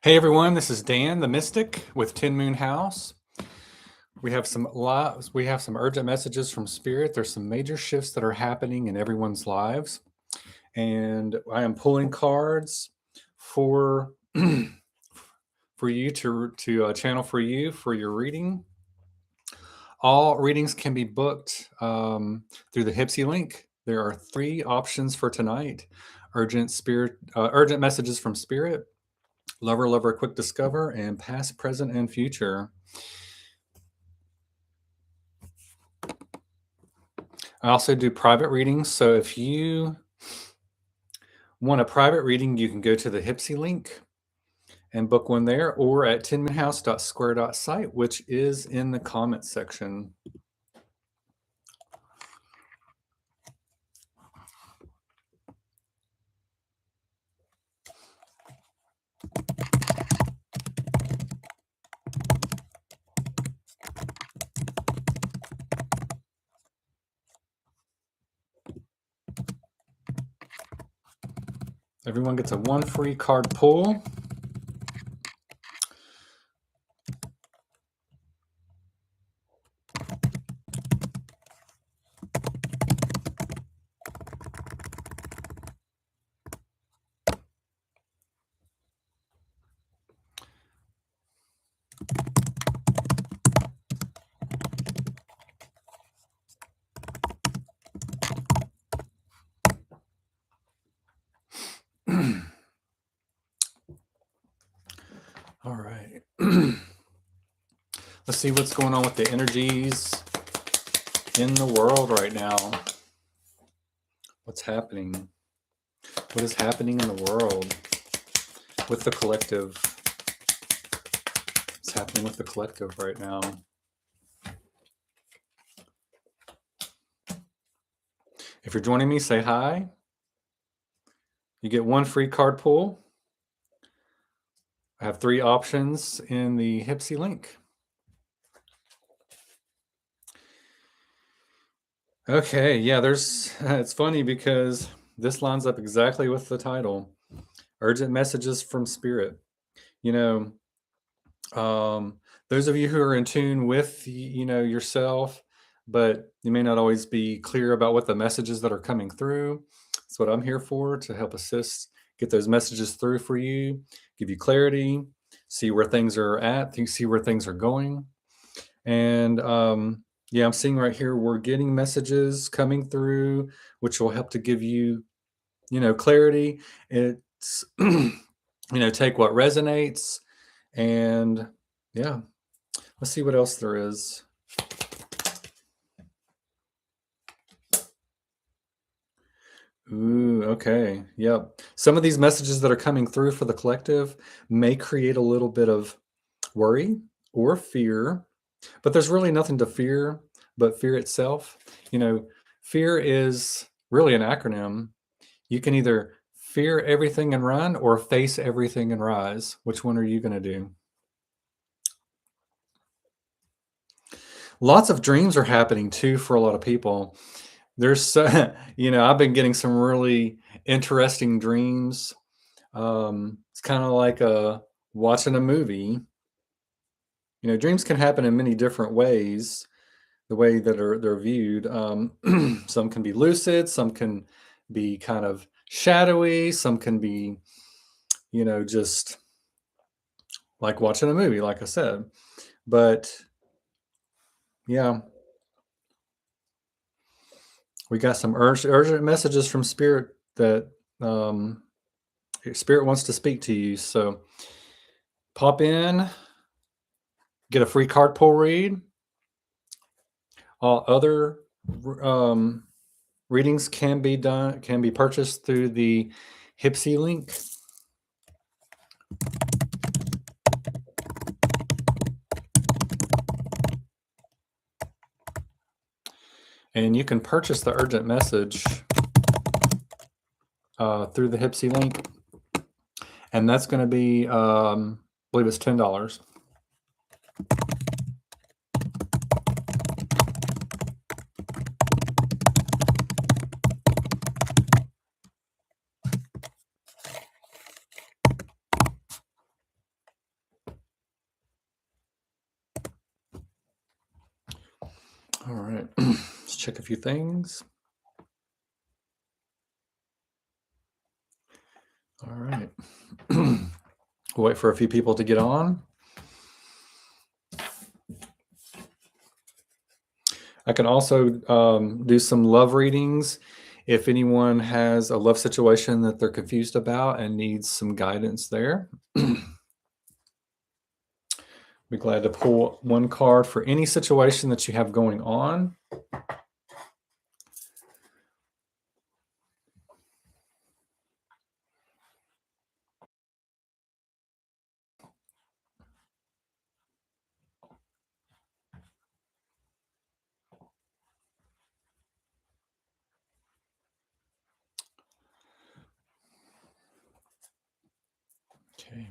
Hey everyone, this is Dan the Mystic with 10 Moon House. We have some urgent messages from Spirit. There's some major shifts that are happening in everyone's lives, and I am pulling cards for for you to channel for you for your reading. All readings can be booked through the Hipsy link. There are 3 options for tonight: urgent messages from Spirit, lover, quick discover, and past, present, and future. I also do private readings. So if you want a private reading, you can go to the Hipsy link and book one there, or at 10moonhouse.square.site, which is in the comments section. Everyone gets a 1 free card pull. All right. Let's see what's going on with the energies in the world right now. What's happening? What is happening in the world with the collective? What's happening with the collective right now? If you're joining me, say hi. You get 1 free card pull. I have 3 options in the Hipsy link. Okay, yeah, it's funny because this lines up exactly with the title, Urgent Messages from Spirit. You know, those of you who are in tune with, yourself, but you may not always be clear about what the messages that are coming through. That's what I'm here for, to help assist, get those messages through for you, give you clarity, see where things are at, see where things are going. And yeah, I'm seeing right here, we're getting messages coming through, which will help to give you, clarity. It's, take what resonates. And yeah, let's see what else there is. Ooh, okay. Yep. Some of these messages that are coming through for the collective may create a little bit of worry or fear, but there's really nothing to fear but fear itself. Fear is really an acronym. You can either fear everything and run or face everything and rise. Which one are you going to do? Lots of dreams are happening too for a lot of people. There's, I've been getting some really interesting dreams. It's kind of like watching a movie. Dreams can happen in many different ways, the way that they're viewed. Some can be lucid, some can be kind of shadowy, some can be, just like watching a movie, like I said. But yeah, we got some urgent messages from Spirit that Spirit wants to speak to you. So pop in, get a free card pull read. All other readings can be purchased through the Hipsy link. And you can purchase the urgent message through the Hipsy link. And that's going to be, I believe it's $10. check a few things. All right. We'll wait for a few people to get on. I can also do some love readings if anyone has a love situation that they're confused about and needs some guidance there. Be glad to pull one card for any situation that you have going on. Okay.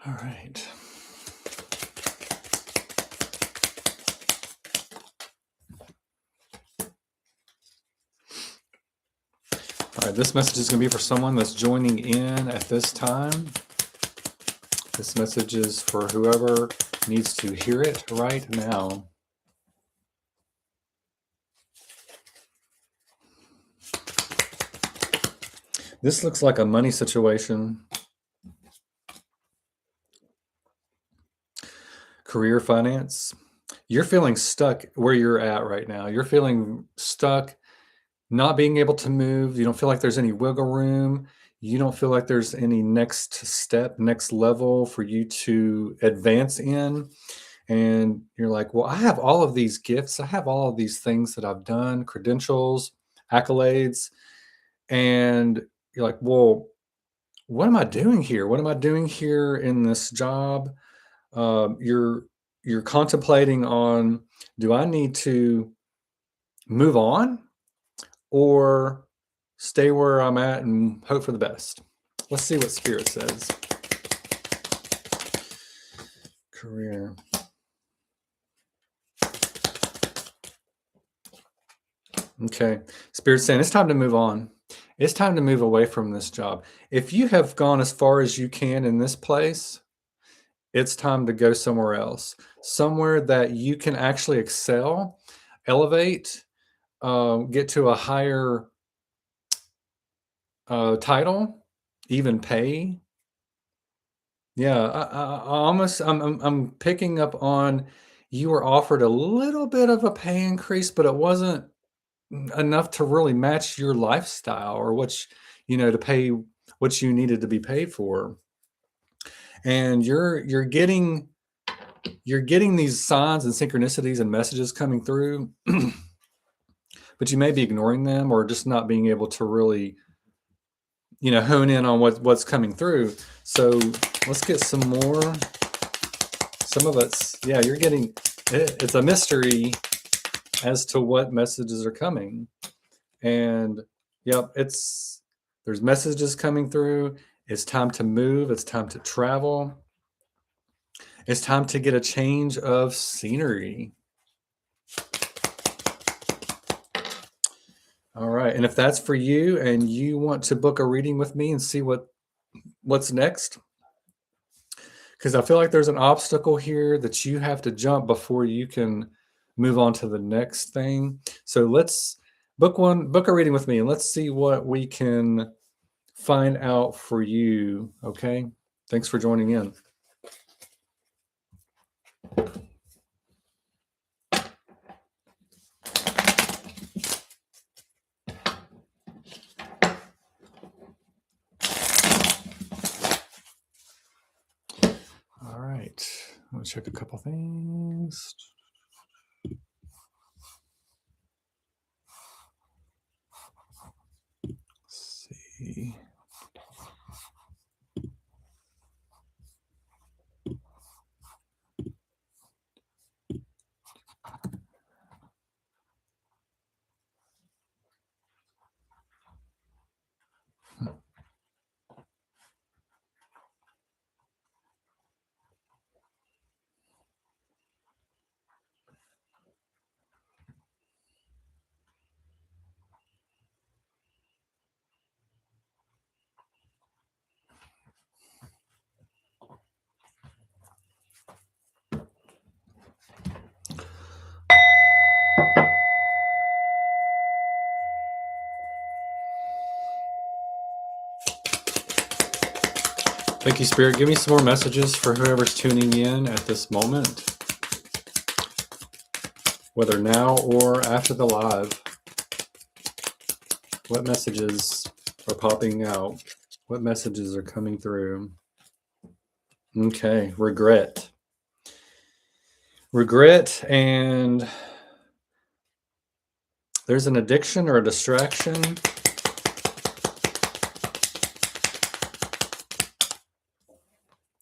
All right. All right, this message is going to be for someone that's joining in at this time. This message is for whoever needs to hear it right now. This looks like a money situation. Career finance. You're feeling stuck where you're at right now. You're feeling stuck, not being able to move. You don't feel like there's any wiggle room. You don't feel like there's any next step, next level for you to advance in. And you're like, well, I have all of these gifts. I have all of these things that I've done, credentials, accolades. And you're like, well, what am I doing here? What am I doing here in this job? You're contemplating on, do I need to move on or stay where I'm at and hope for the best? Let's see what Spirit says. Career. Okay. Spirit's saying it's time to move on. It's time to move away from this job. If you have gone as far as you can in this place, it's time to go somewhere else, somewhere that you can actually excel, elevate, get to a higher title, even pay. Yeah, I'm picking up on you were offered a little bit of a pay increase, but it wasn't enough to really match your lifestyle or to pay what you needed to be paid for. And you're getting these signs and synchronicities and messages coming through, but you may be ignoring them or just not being able to really hone in on what's coming through. So let's get some more. Some of you're getting it's a mystery as to what messages are coming. And yep, there's messages coming through. It's time to move, it's time to travel. It's time to get a change of scenery. All right. And if that's for you and you want to book a reading with me and see what's next, because I feel like there's an obstacle here that you have to jump before you can move on to the next thing. So let's book a reading with me and let's see what we can find out for you. Okay. Thanks for joining in. right. Let me check a couple things. Let's see. Thank you, Spirit. Give me some more messages for whoever's tuning in at this moment, whether now or after the live. What messages are popping out? What messages are coming through? Okay, regret. Regret, and there's an addiction or a distraction.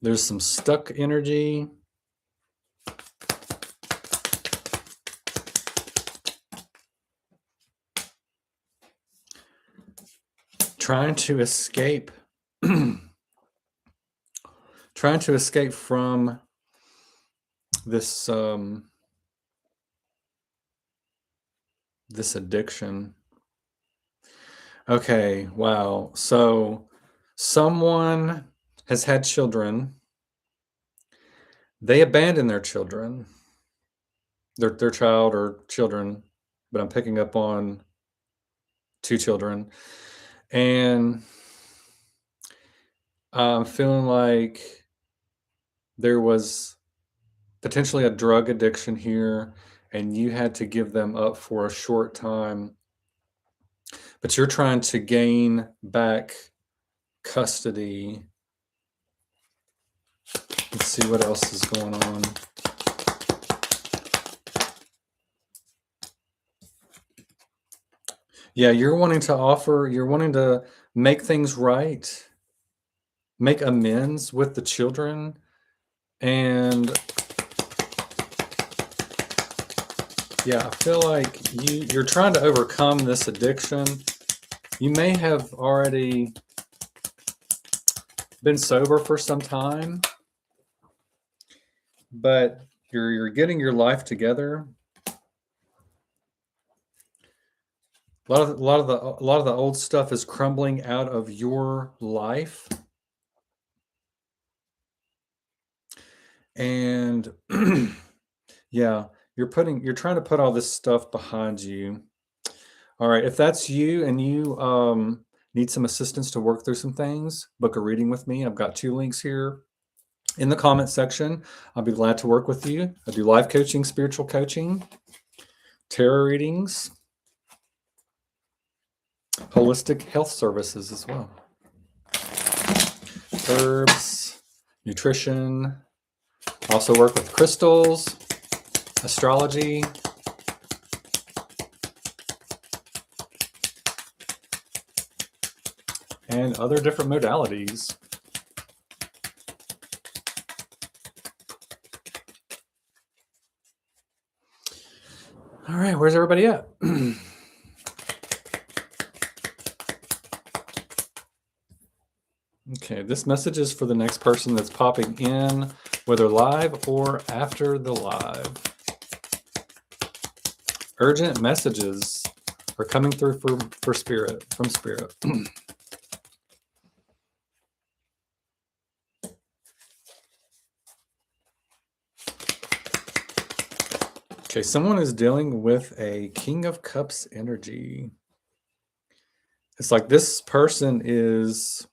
There's some stuck energy. Trying to escape. Trying to escape from this this addiction. Okay, wow. So someone has had children. They abandon their children, their child or children, but I'm picking up on 2 children. And I'm feeling like there was potentially a drug addiction here, and you had to give them up for a short time, but you're trying to gain back custody. Let's see what else is going on. Yeah, you're wanting to make things right, make amends with the children, and yeah, I feel like you're trying to overcome this addiction. You may have already been sober for some time, but you're getting your life together. A lot of the old stuff is crumbling out of your life. And yeah, you're trying to put all this stuff behind you. All right, if that's you and you need some assistance to work through some things, book a reading with me. I've got 2 links here in the comment section. I'll be glad to work with you. I do life coaching, spiritual coaching, tarot readings, holistic health services as well. Herbs, nutrition. Also work with crystals, astrology, and other different modalities. All right, where's everybody at? Okay, this message is for the next person that's popping in, whether live or after the live. Urgent messages are coming through from Spirit. Okay, someone is dealing with a King of Cups energy. It's like this person is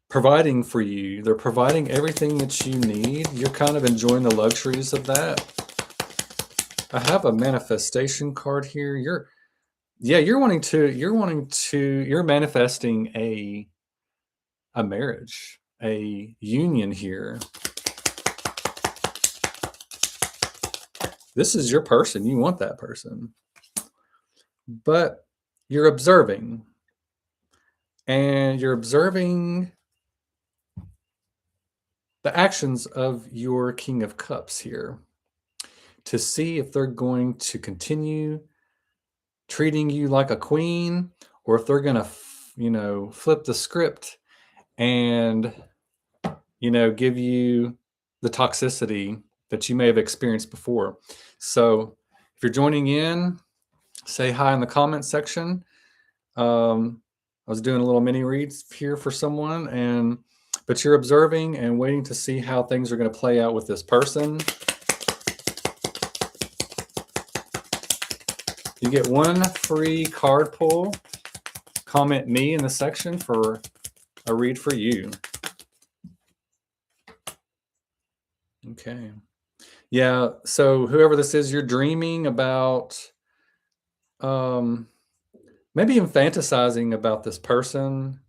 providing for you. They're providing everything that you need. You're kind of enjoying the luxuries of that. I have a manifestation card here. You're manifesting a marriage, a union here. This is your person. You want that person. But you're observing. And you're observing the actions of your King of Cups here to see if they're going to continue treating you like a queen, or if they're going to, flip the script and, give you the toxicity that you may have experienced before. So if you're joining in, say hi in the comment section. I was doing a little mini reads here for someone, but you're observing and waiting to see how things are going to play out with this person. You get one free card pull. Comment me in the section for a read for you. Okay. Yeah, so whoever this is, you're dreaming about, maybe even fantasizing about this person,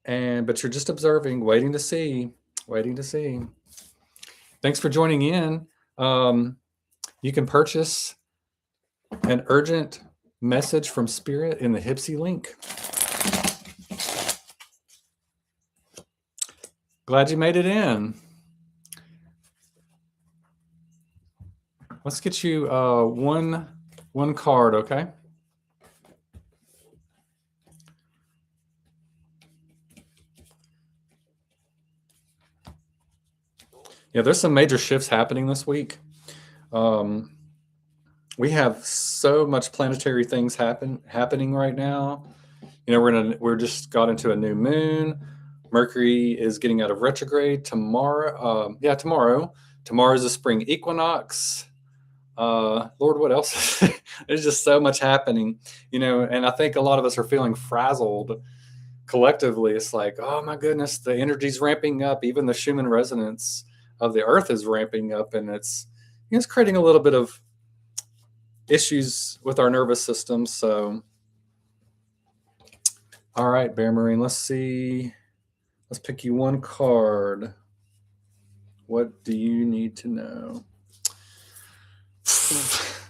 but you're just observing, waiting to see. Thanks for joining in. You can purchase an urgent message from Spirit in the Hipsy link. Glad you made it in. Let's get you one card, okay? Yeah, there's some major shifts happening this week. We have so much planetary things happening right now. We're just got into a new moon. Mercury is getting out of retrograde tomorrow. Tomorrow. Tomorrow's a spring equinox. Lord, what else? There's just so much happening, and I think a lot of us are feeling frazzled collectively. It's like, oh my goodness, the energy's ramping up. Even the Schumann resonance of the earth is ramping up, and it's creating a little bit of issues with our nervous system. So, all right, Bear Marine, let's see. Let's pick you one card. What do you need to know?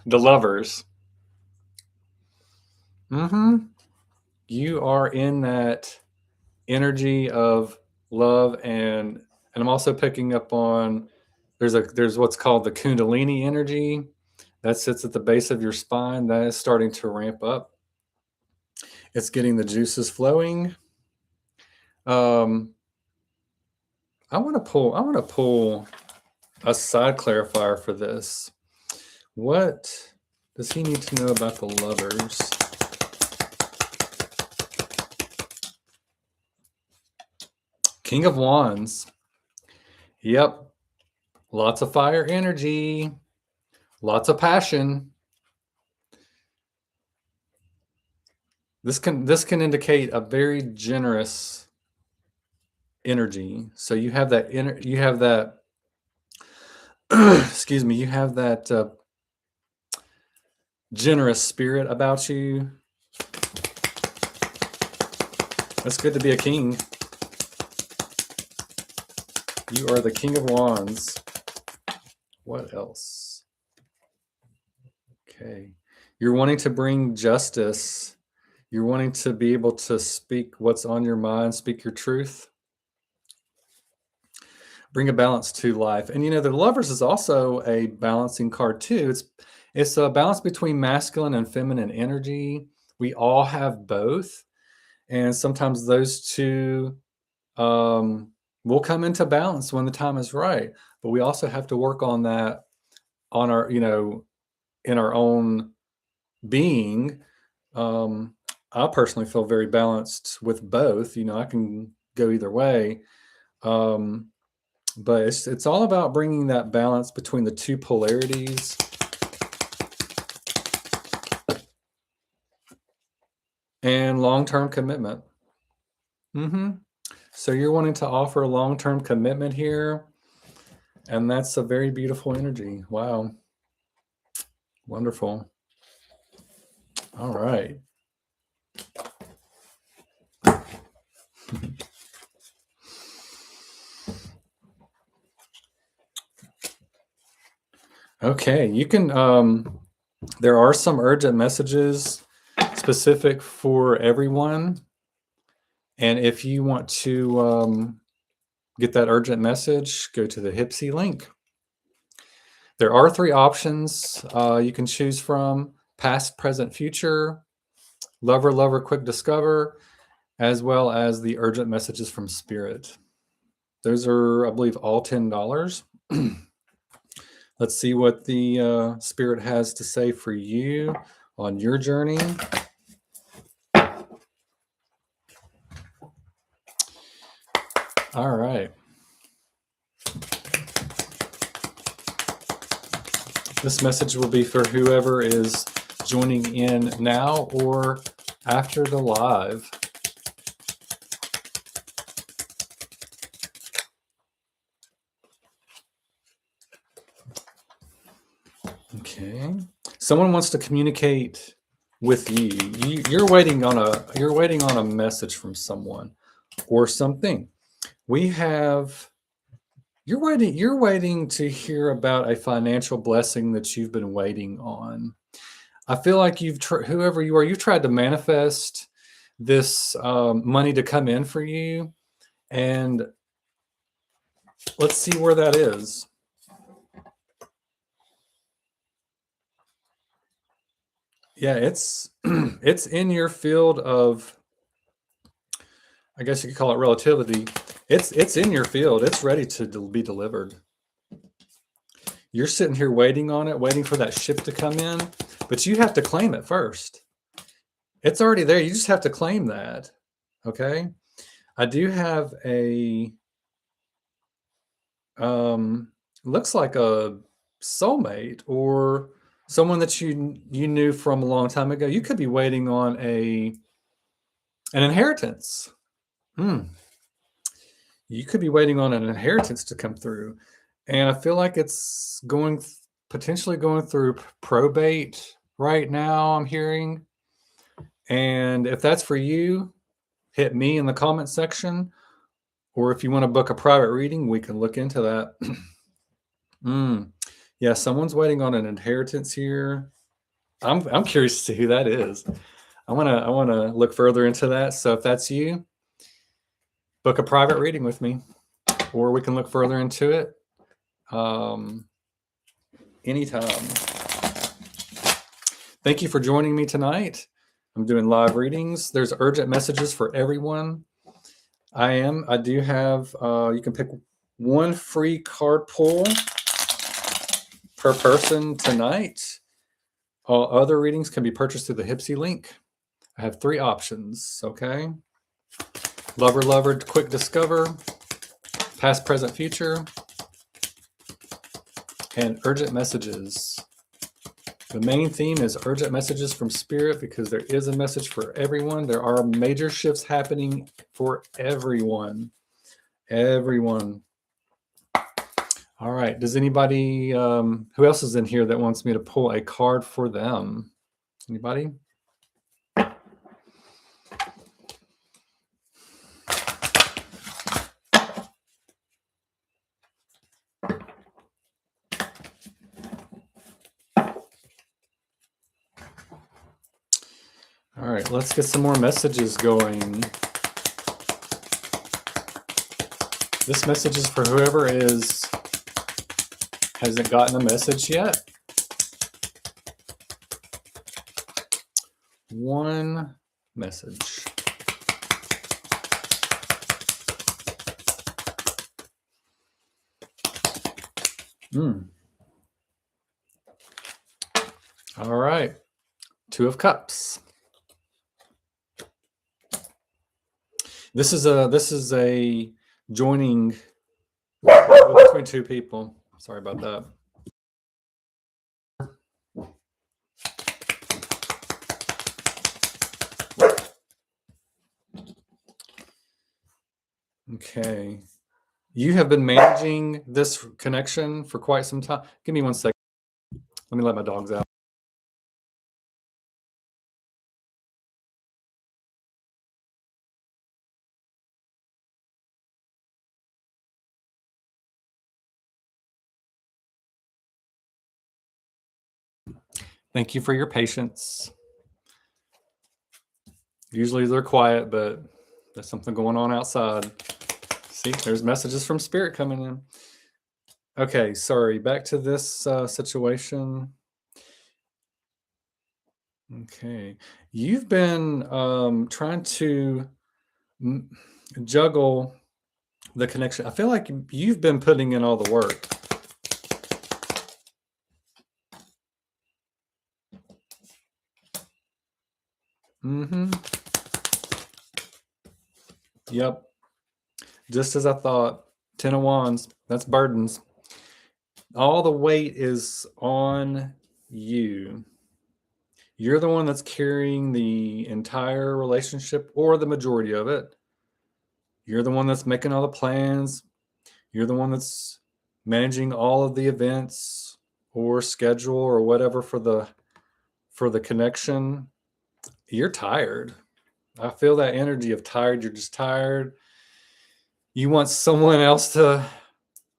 The Lovers. You are in that energy of love, and I'm also picking up on there's what's called the Kundalini energy that sits at the base of your spine. That is starting to ramp up. It's getting the juices flowing. I want to pull a side clarifier for this. What does he need to know about the Lovers? King of Wands. Yep. Lots of fire energy. Lots of passion. This can indicate a very generous energy. So you have that excuse me, you have that generous spirit about you. That's good to be a king. You are the King of Wands. What else? Okay. You're wanting to bring justice. You're wanting to be able to speak what's on your mind, speak your truth. Bring a balance to life. And the Lovers is also a balancing card too. It's a balance between masculine and feminine energy. We all have both. And sometimes those two will come into balance when the time is right. But we also have to work on that on our, in our own being. I personally feel very balanced with both. I can go either way. But it's all about bringing that balance between the two polarities. And long-term commitment. So you're wanting to offer a long-term commitment here. And that's a very beautiful energy. Wow. Wonderful. All right. Okay, you can, there are some urgent messages specific for everyone. And if you want to get that urgent message, go to the Hipsy link. There are 3 options you can choose from: past, present, future, lover, lover, quick discover, as well as the urgent messages from spirit. Those are, I believe, all $10. Let's see what the spirit has to say for you on your journey. All right. This message will be for whoever is joining in now or after the live. Okay. Someone wants to communicate with you. You're waiting on a message from someone or something. You're waiting to hear about a financial blessing that you've been waiting on. I feel like whoever you are, you've tried to manifest this money to come in for you, and let's see where that is. Yeah, it's it's in your field of, I guess you could call it relativity. It's in your field. It's ready to be delivered. You're sitting here waiting on it, waiting for that ship to come in, but you have to claim it first. It's already there. You just have to claim that. Okay. I do have a looks like a soulmate or someone that you knew from a long time ago. You could be waiting on an inheritance. You could be waiting on an inheritance to come through, and I feel like it's potentially going through probate right now, I'm hearing. And if that's for you, hit me in the comment section, or if you want to book a private reading, we can look into that. Yeah, someone's waiting on an inheritance here. I'm curious to see who that is. I wanna look further into that. So if that's you, book a private reading with me, or we can look further into it anytime. Thank you for joining me tonight. I'm doing live readings. There's urgent messages for everyone. I do have, you can pick one free card pull per person tonight. All other readings can be purchased through the Hipsy link. I have 3 options, okay? Lover, lover, quick discover, past, present, future, and urgent messages. The main theme is urgent messages from spirit because there is a message for everyone. There are major shifts happening for everyone. Everyone. All right. Does anybody, who else is in here that wants me to pull a card for them? Anybody? All right, let's get some more messages going. This message is for whoever hasn't gotten a message yet. One message. All right. 2 of Cups. This is a joining between 2 people. Sorry about that. Okay. You have been managing this connection for quite some time. Give me 1 second. Let me let my dogs out. Thank you for your patience. Usually they're quiet, but there's something going on outside. See, there's messages from spirit coming in. Okay, sorry. Back to this situation. Okay, you've been trying to juggle the connection. I feel like you've been putting in all the work. Mm-hmm. Yep. Just as I thought. 10 of Wands. That's burdens. All the weight is on you. You're the one that's carrying the entire relationship or the majority of it. You're the one that's making all the plans. You're the one that's managing all of the events or schedule or whatever for the connection. You're tired. I feel that energy of tired. You're just tired. You want someone else to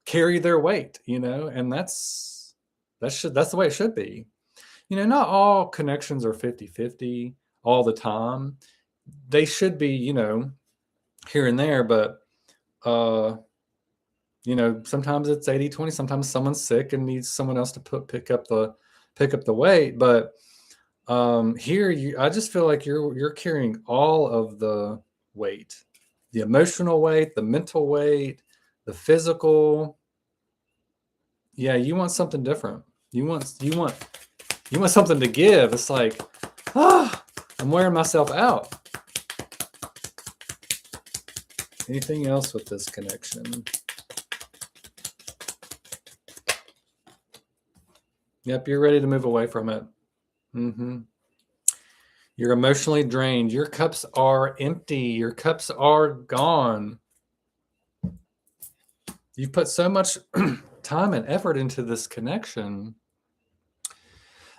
carry their weight, and that's the way it should be. Not all connections are 50-50 all the time. They should be, here and there, but sometimes it's 80-20. Sometimes someone's sick and needs someone else to pick up the weight. But here I just feel like you're carrying all of the weight, the emotional weight, the mental weight, the physical. Yeah, you want something different. You want something to give. It's like, I'm wearing myself out. Anything else with this connection? Yep, you're ready to move away from it. Mm-hmm. You're emotionally drained. Your cups are empty. Your cups are gone. You've put so much time and effort into this connection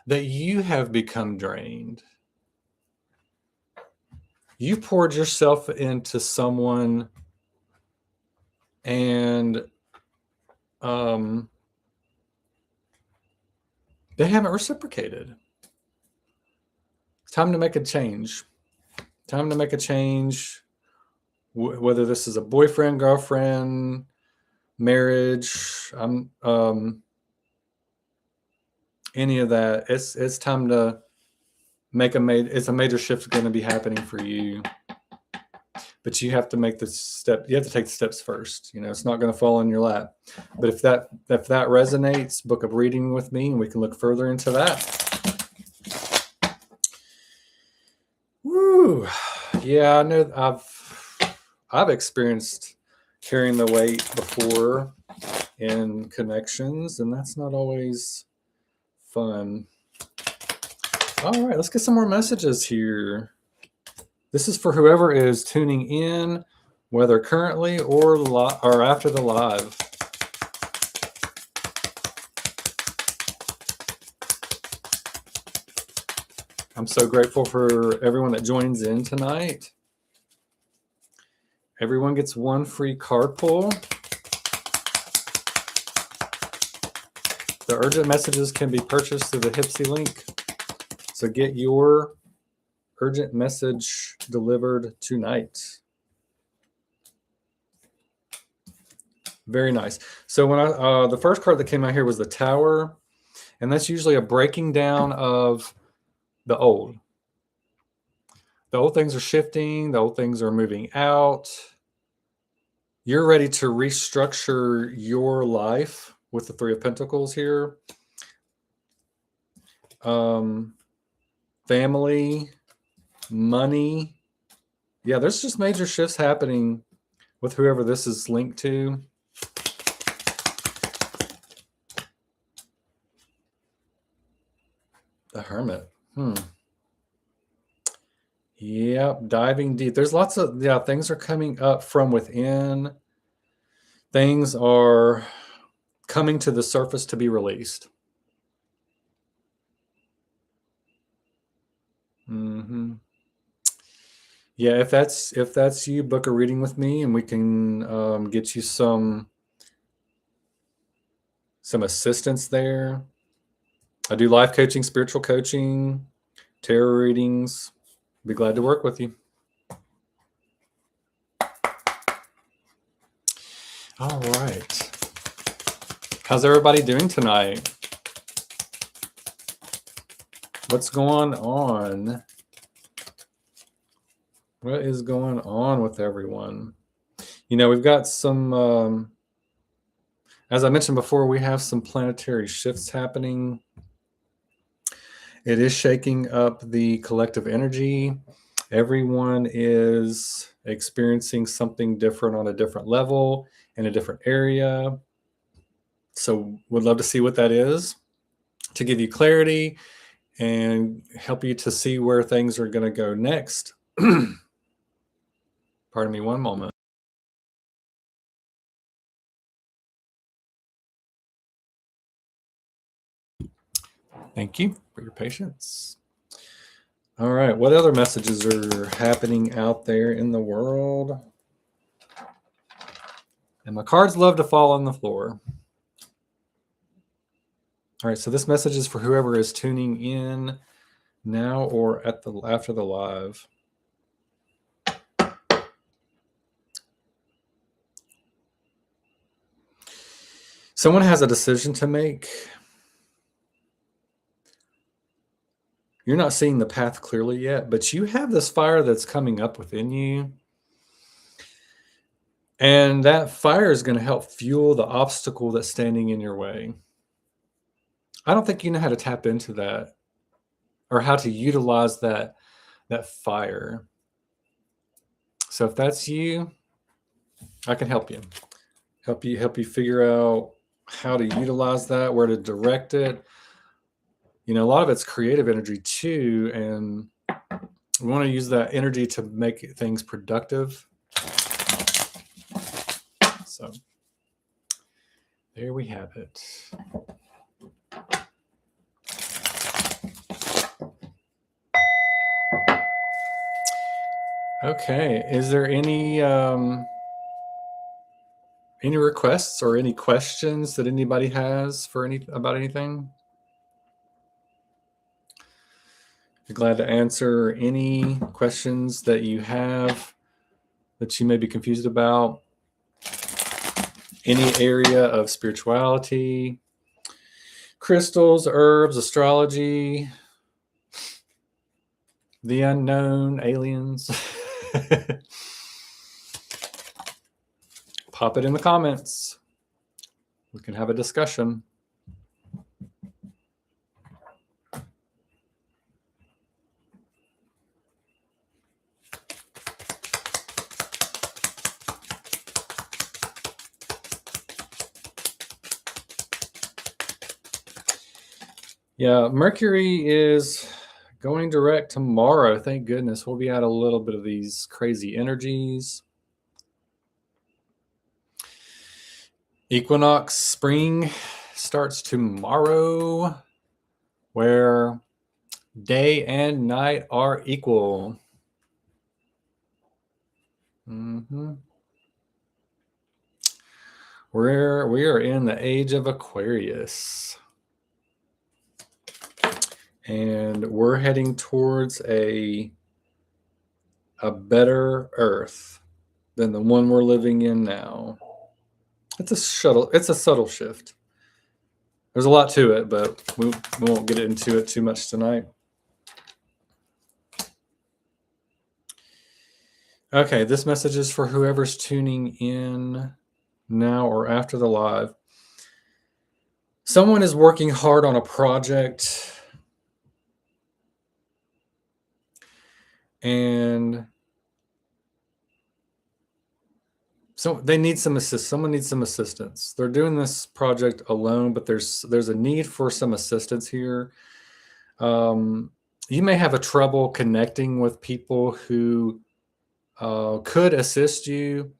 that you have become drained. You poured yourself into someone and they haven't reciprocated. It's time to make a change. Time to make a change, whether this is a boyfriend, girlfriend, marriage, any of that. It's time to make it's a major shift going to be happening for you. But you have to make the step. You have to take the steps first. It's not going to fall in your lap. But if that resonates, book a reading with me, and we can look further into that. Woo! Yeah, I know. I've experienced carrying the weight before in connections, and that's not always fun. All right, let's get some more messages here. This is for whoever is tuning in, whether currently or after the live. I'm so grateful for everyone that joins in tonight. Everyone gets one free card pull. The urgent messages can be purchased through the Hipsy link. So get your urgent message delivered tonight. Very nice. So when the first card that came out here was the Tower, and that's usually a breaking down of the old. The old things are shifting. The old things are moving out. You're ready to restructure your life with the Three of Pentacles here. Family, money. Yeah, there's just major shifts happening with whoever this is linked to. The Hermit. Yep, diving deep. There's lots of, things are coming up from within. Things are coming to the surface to be released. Mm-hmm. Yeah, if that's you, book a reading with me, and we can get you some assistance there. I do life coaching, spiritual coaching, tarot readings. Be glad to work with you. All right. How's everybody doing tonight? What's going on? What is going on with everyone? You know, we've got some, as I mentioned before, we have some planetary shifts happening. It is shaking up the collective energy. Everyone is experiencing something different on a different level in a different area. So would love to see what that is to give you clarity and help you to see where things are going to go next. Pardon me one moment. Thank you for your patience. All right, what other messages are happening out there in the world? And my cards love to fall on the floor. All right, so this message is for whoever is tuning in now or after the live. Someone has a decision to make. You're not seeing the path clearly yet, but you have this fire that's coming up within you. And that fire is going to help fuel the obstacle that's standing in your way. I don't think you know how to tap into that or how to utilize that fire. So if that's you, I can help you. Help you figure out how to utilize that, where to direct it. You know, a lot of it's creative energy too, and we want to use that energy to make things productive. So there we have it. Okay, is there any requests or any questions that anybody has for about anything? Be glad to answer any questions that you have that you may be confused about. Any area of spirituality, crystals, herbs, astrology, the unknown, aliens. Pop it in the comments. We can have a discussion. Yeah, Mercury is going direct tomorrow. Thank goodness. We'll be out a little bit of these crazy energies. Equinox spring starts tomorrow, where day and night are equal. We are in the age of Aquarius. And we're heading towards a better Earth than the one we're living in now. It's a subtle shift. There's a lot to it, but we won't get into it too much tonight. Okay, this message is for whoever's tuning in now or after the live. Someone is working hard on a project, and so they need some assist. Someone needs some assistance. They're doing this project alone, but there's a need for some assistance here. You may have a trouble connecting with people who could assist you.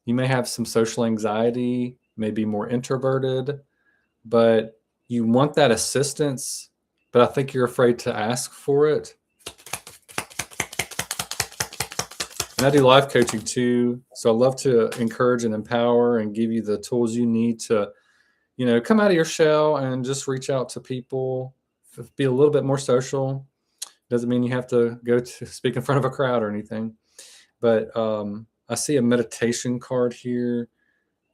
You may have some social anxiety, may be more introverted, but you want that assistance, but I think you're afraid to ask for it. And I do life coaching too. So I love to encourage and empower and give you the tools you need to, come out of your shell and just reach out to people be a little bit more social. Doesn't mean you have to go to speak in front of a crowd or anything. But I see a meditation card here,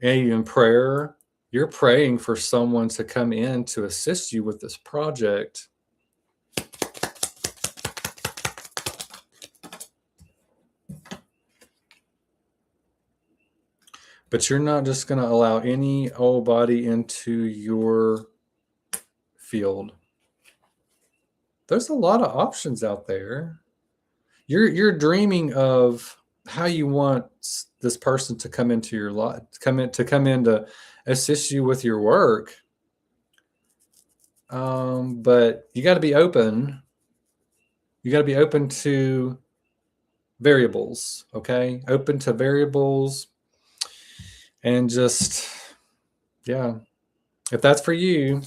and in prayer. You're praying for someone to come in to assist you with this project. But you're not just going to allow any old body into your field. There's a lot of options out there. You're dreaming of how you want this person to come into your life, come in to assist you with your work. But you got to be open. You got to be open to variables. Okay, open to variables, and just if that's for you,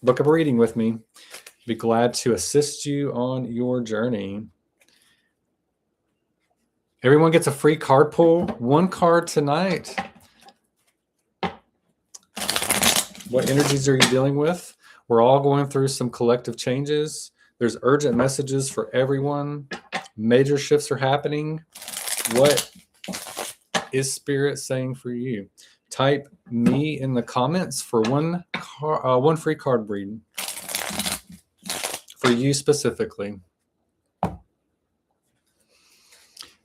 book up a reading with me. Be glad to assist you on your journey. Everyone gets a free card pull. One card tonight. What energies are you dealing with? We're all going through some collective changes. There's urgent messages for everyone. Major shifts are happening. What is Spirit saying for you? Type me in the comments for one free card reading for you specifically.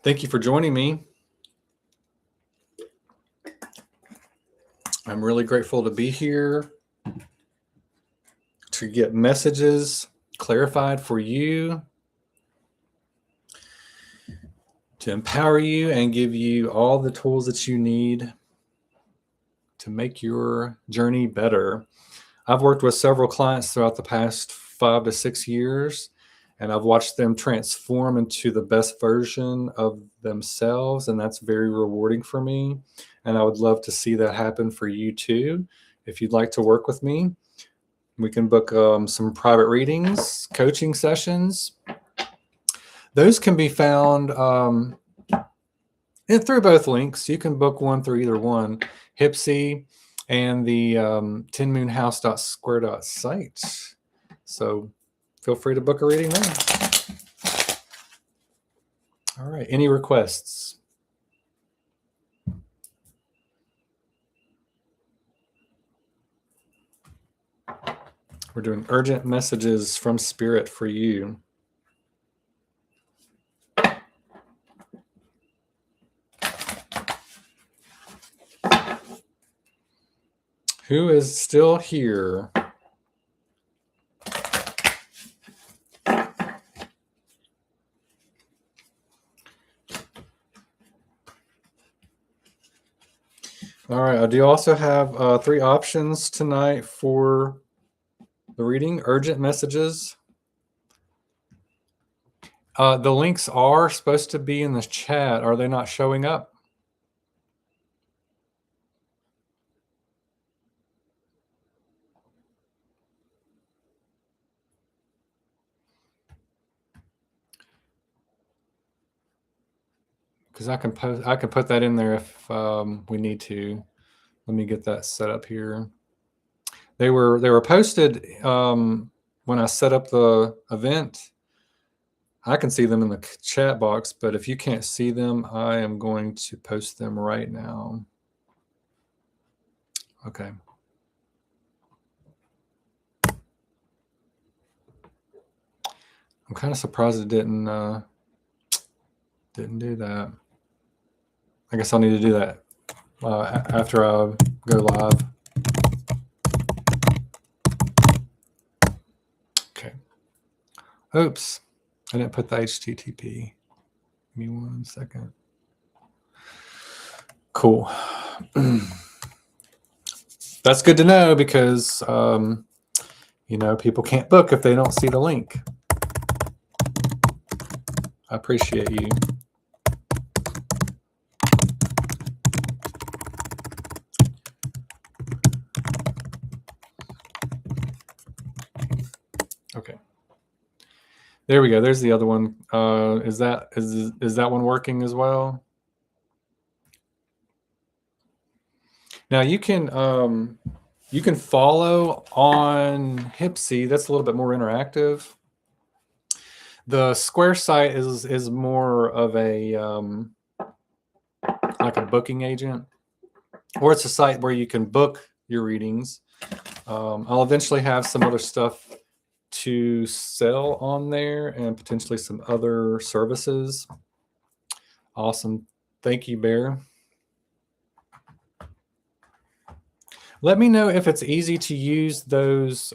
Thank you for joining me. I'm really grateful to be here to get messages clarified for you, to empower you and give you all the tools that you need to make your journey better. I've worked with several clients throughout the past 5 to 6 years, and I've watched them transform into the best version of themselves, and that's very rewarding for me. And I would love to see that happen for you too. If you'd like to work with me, we can book some private readings, coaching sessions. Those can be found through both links. You can book one through either one, Hipsy and the 10moonhouse.square.site. So feel free to book a reading there. All right. Any requests? We're doing urgent messages from Spirit for you. Who is still here? All right. I do also have 3 options tonight for the reading. Urgent messages. The links are supposed to be in the chat. Are they not showing up? Because I can put that in there if we need to. Let me get that set up here. They were posted when I set up the event. I can see them in the chat box, but if you can't see them, I am going to post them right now. Okay. I'm kind of surprised it didn't do that. I guess I'll need to do that after I go live. Okay. Oops. I didn't put the HTTP. Give me 1 second. Cool. That's good to know because, people can't book if they don't see the link. I appreciate you. Okay. There we go. There's the other one. Is that one working as well? Now you can You can follow on Hipsy. That's a little bit more interactive. The Square site is more of a like a booking agent, or it's a site where you can book your readings. I'll eventually have some other stuff to sell on there and potentially some other services. Awesome. Thank you, Bear. Let me know if it's easy to use those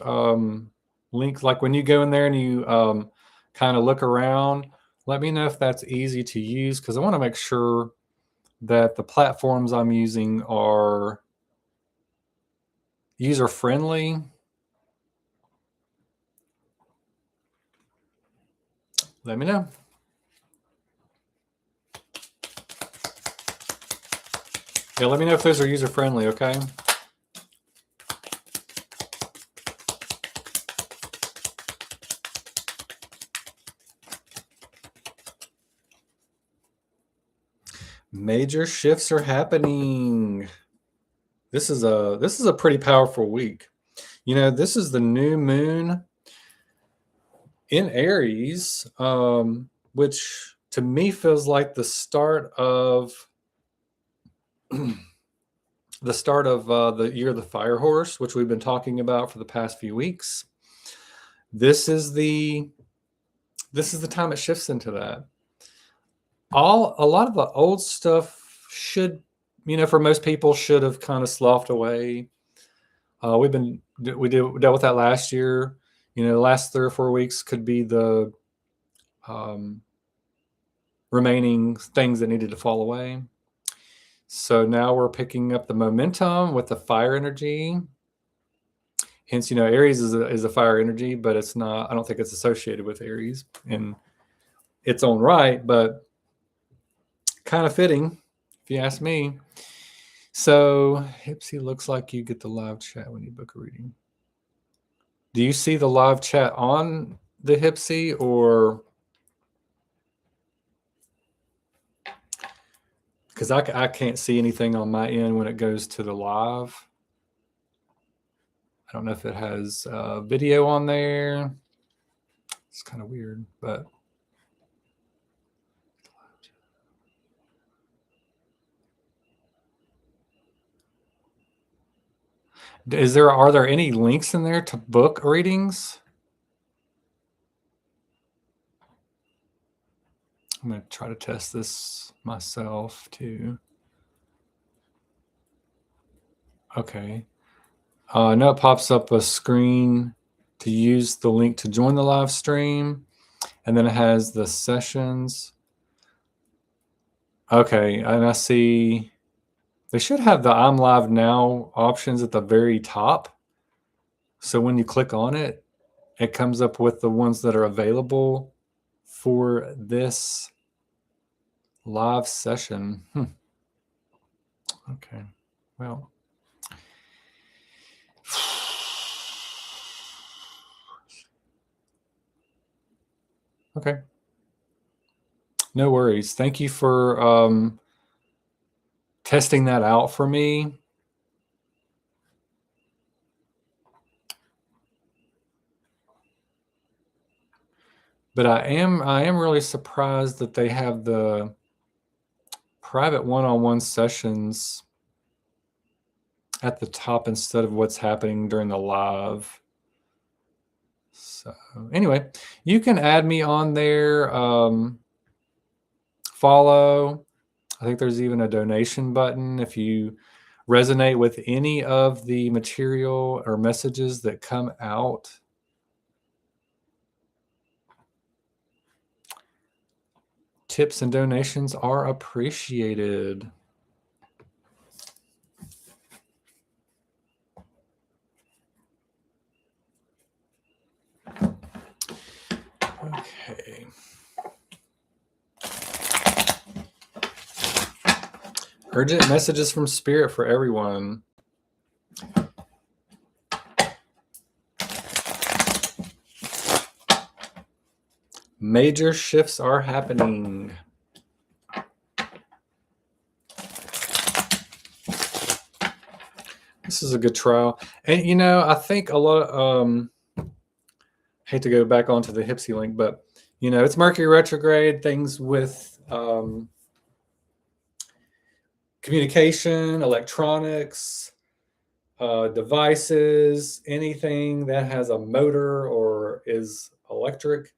links. Like when you go in there and you kind of look around, let me know if that's easy to use, because I want to make sure that the platforms I'm using are user-friendly. Let me know. Yeah, let me know if those are user-friendly, okay? Major shifts are happening. This is a pretty powerful week. You know, this is the new moon in Aries, which to me feels like the start of the year of the fire horse, which we've been talking about for the past few weeks. This is the time it shifts into that. A lot of the old stuff should, for most people, should have kind of sloughed away. We dealt with that last year. The last 3 or 4 weeks could be the remaining things that needed to fall away. So now we're picking up the momentum with the fire energy. Hence, Aries is a fire energy, but it's not. I don't think it's associated with Aries in its own right, but kind of fitting, if you ask me. So, Hipsy, looks like you get the live chat when you book a reading. Do you see the live chat on the Hipsy, or because I can't see anything on my end when it goes to the live? I don't know if it has video on there. It's kind of weird, but are there any links in there to book readings? I'm going to try to test this myself too. Okay. Now it pops up a screen to use the link to join the live stream. And then it has the sessions. Okay, and I see they should have the I'm live now options at the very top. So when you click on it, it comes up with the ones that are available for this live session. Okay, well. Okay. No worries. Thank you for testing that out for me. But I am really surprised that they have the private one-on-one sessions at the top instead of what's happening during the live. So anyway, you can add me on there, follow. I think there's even a donation button if you resonate with any of the material or messages that come out. Tips and donations are appreciated. Okay. Urgent messages from Spirit for everyone. Major shifts are happening. This is a good trial. And, I think a lot hate to go back onto the Hipsy link, but, it's Mercury retrograde, things with communication, electronics, devices, anything that has a motor or is electric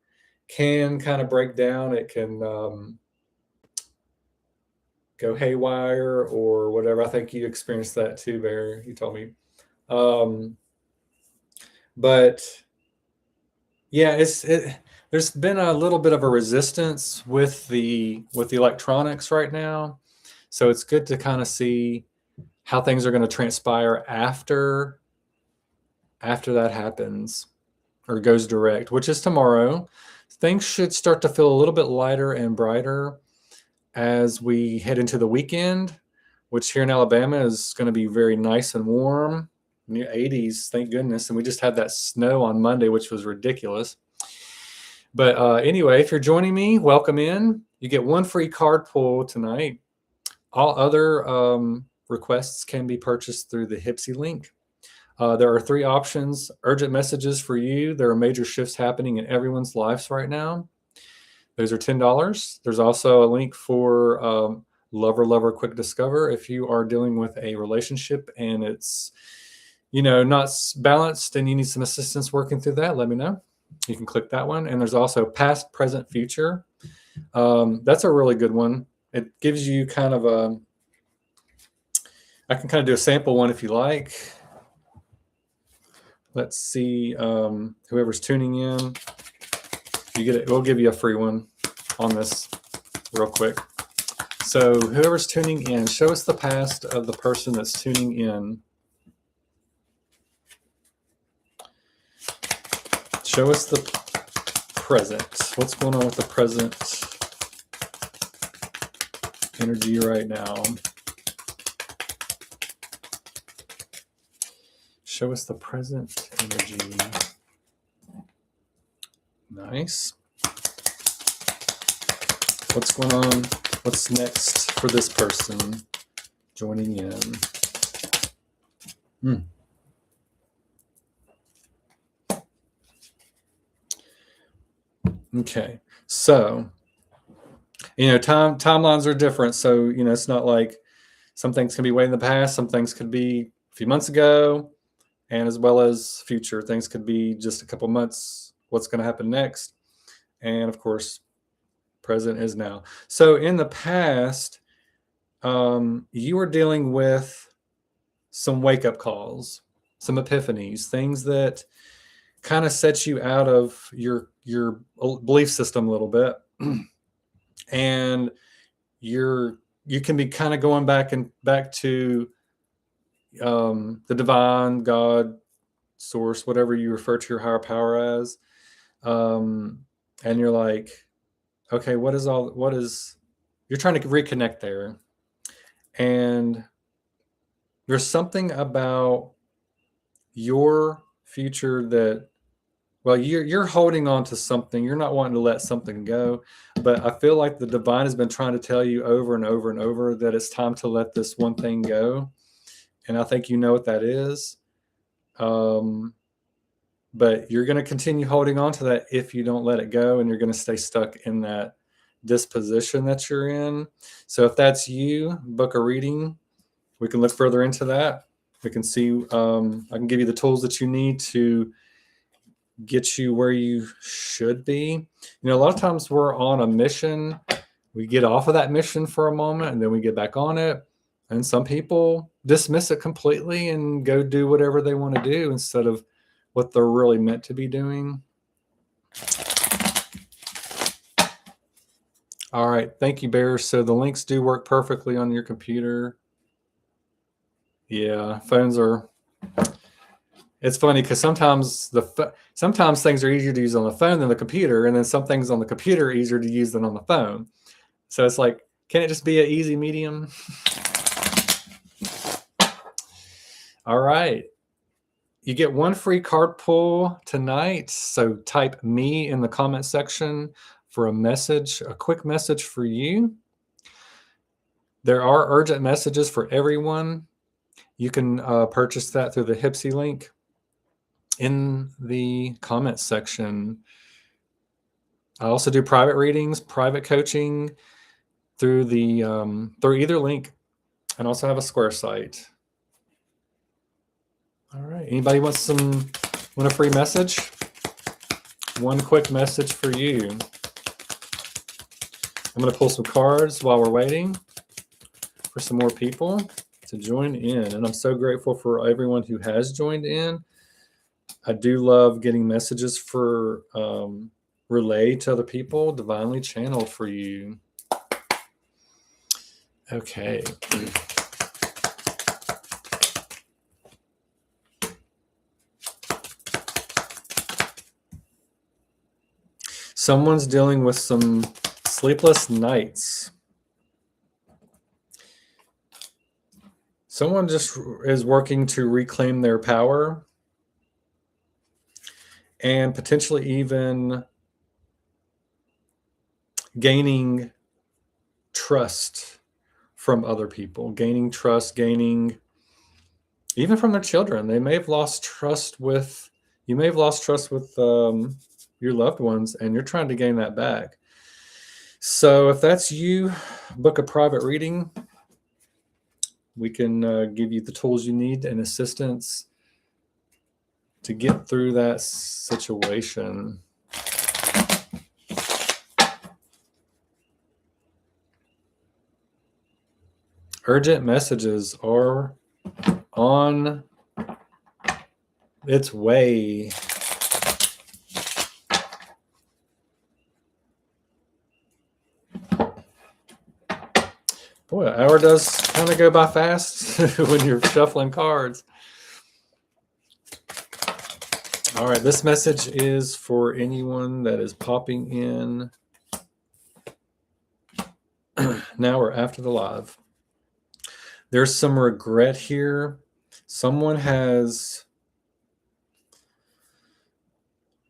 can kind of break down. It can go haywire or whatever. I think you experienced that too, Bear. You told me. But yeah, there's been a little bit of a resistance with the electronics right now. So it's good to kind of see how things are going to transpire after that happens or goes direct, which is tomorrow. Things should start to feel a little bit lighter and brighter as we head into the weekend, which here in Alabama is going to be very nice and warm, near 80s, thank goodness. And we just had that snow on Monday, which was ridiculous. But anyway, if you're joining me, welcome in. You get one free card pull tonight. All other requests can be purchased through the Hipsy link. There are 3 options. Urgent messages for you. There are major shifts happening in everyone's lives right now. Those are $10. There's also a link for Lover Quick Discover. If you are dealing with a relationship and it's, not balanced and you need some assistance working through that, let me know. You can click that one. And there's also Past, Present, Future. That's a really good one. It gives you kind of I can kind of do a sample one if you like. Let's see, whoever's tuning in, you get it. We'll give you a free one on this real quick. So whoever's tuning in, show us the past of the person that's tuning in. Show us the present. What's going on with the present energy right now? Show us the present energy. Nice. What's going on? What's next for this person joining in? Okay. So, timelines are different. So, it's not like some things can be way in the past. Some things could be a few months ago, and as well as future. Things could be just a couple months, what's going to happen next. And of course, present is now. So in the past, you were dealing with some wake-up calls, some epiphanies, things that kind of set you out of your belief system a little bit. And you can be kind of going back to the divine, God, source, whatever you refer to your higher power as. And you're like, okay, you're trying to reconnect there. And there's something about your future that, well, you're holding on to something. You're not wanting to let something go. But I feel like the divine has been trying to tell you over and over and over that it's time to let this one thing go. And I think you know what that is. But you're going to continue holding on to that if you don't let it go, and you're going to stay stuck in that disposition that you're in. So if that's you, book a reading. We can look further into that. We can see, I can give you the tools that you need to get you where you should be. A lot of times we're on a mission. We get off of that mission for a moment and then we get back on it. And some people dismiss it completely and go do whatever they want to do instead of what they're really meant to be doing. All right. Thank you, Bear. So the links do work perfectly on your computer. Yeah, phones are... It's funny because sometimes things are easier to use on the phone than the computer, and then some things on the computer are easier to use than on the phone. So it's like, can it just be an easy medium? All right. You get one free card pull tonight. So type me in the comment section for a quick message for you. There are urgent messages for everyone. You can purchase that through the Hipsy link in the comments section. I also do private readings, private coaching through through either link, and also have a Square site. All right. Anybody want a free message? One quick message for you. I'm going to pull some cards while we're waiting for some more people to join in. And I'm so grateful for everyone who has joined in. I do love getting messages for relay to other people, divinely channeled for you. Okay. Someone's dealing with some sleepless nights. Someone just is working to reclaim their power and potentially even gaining trust from other people, gaining trust, gaining even from their children. They may have lost trust with, you may have lost trust with your loved ones, and you're trying to gain that back. So if that's you, book a private reading. We can give you the tools you need and assistance to get through that situation. Urgent messages are on its way. Boy, an hour does kind of go by fast when you're shuffling cards. All right, this message is for anyone that is popping in now or after the live. There's some regret here. Someone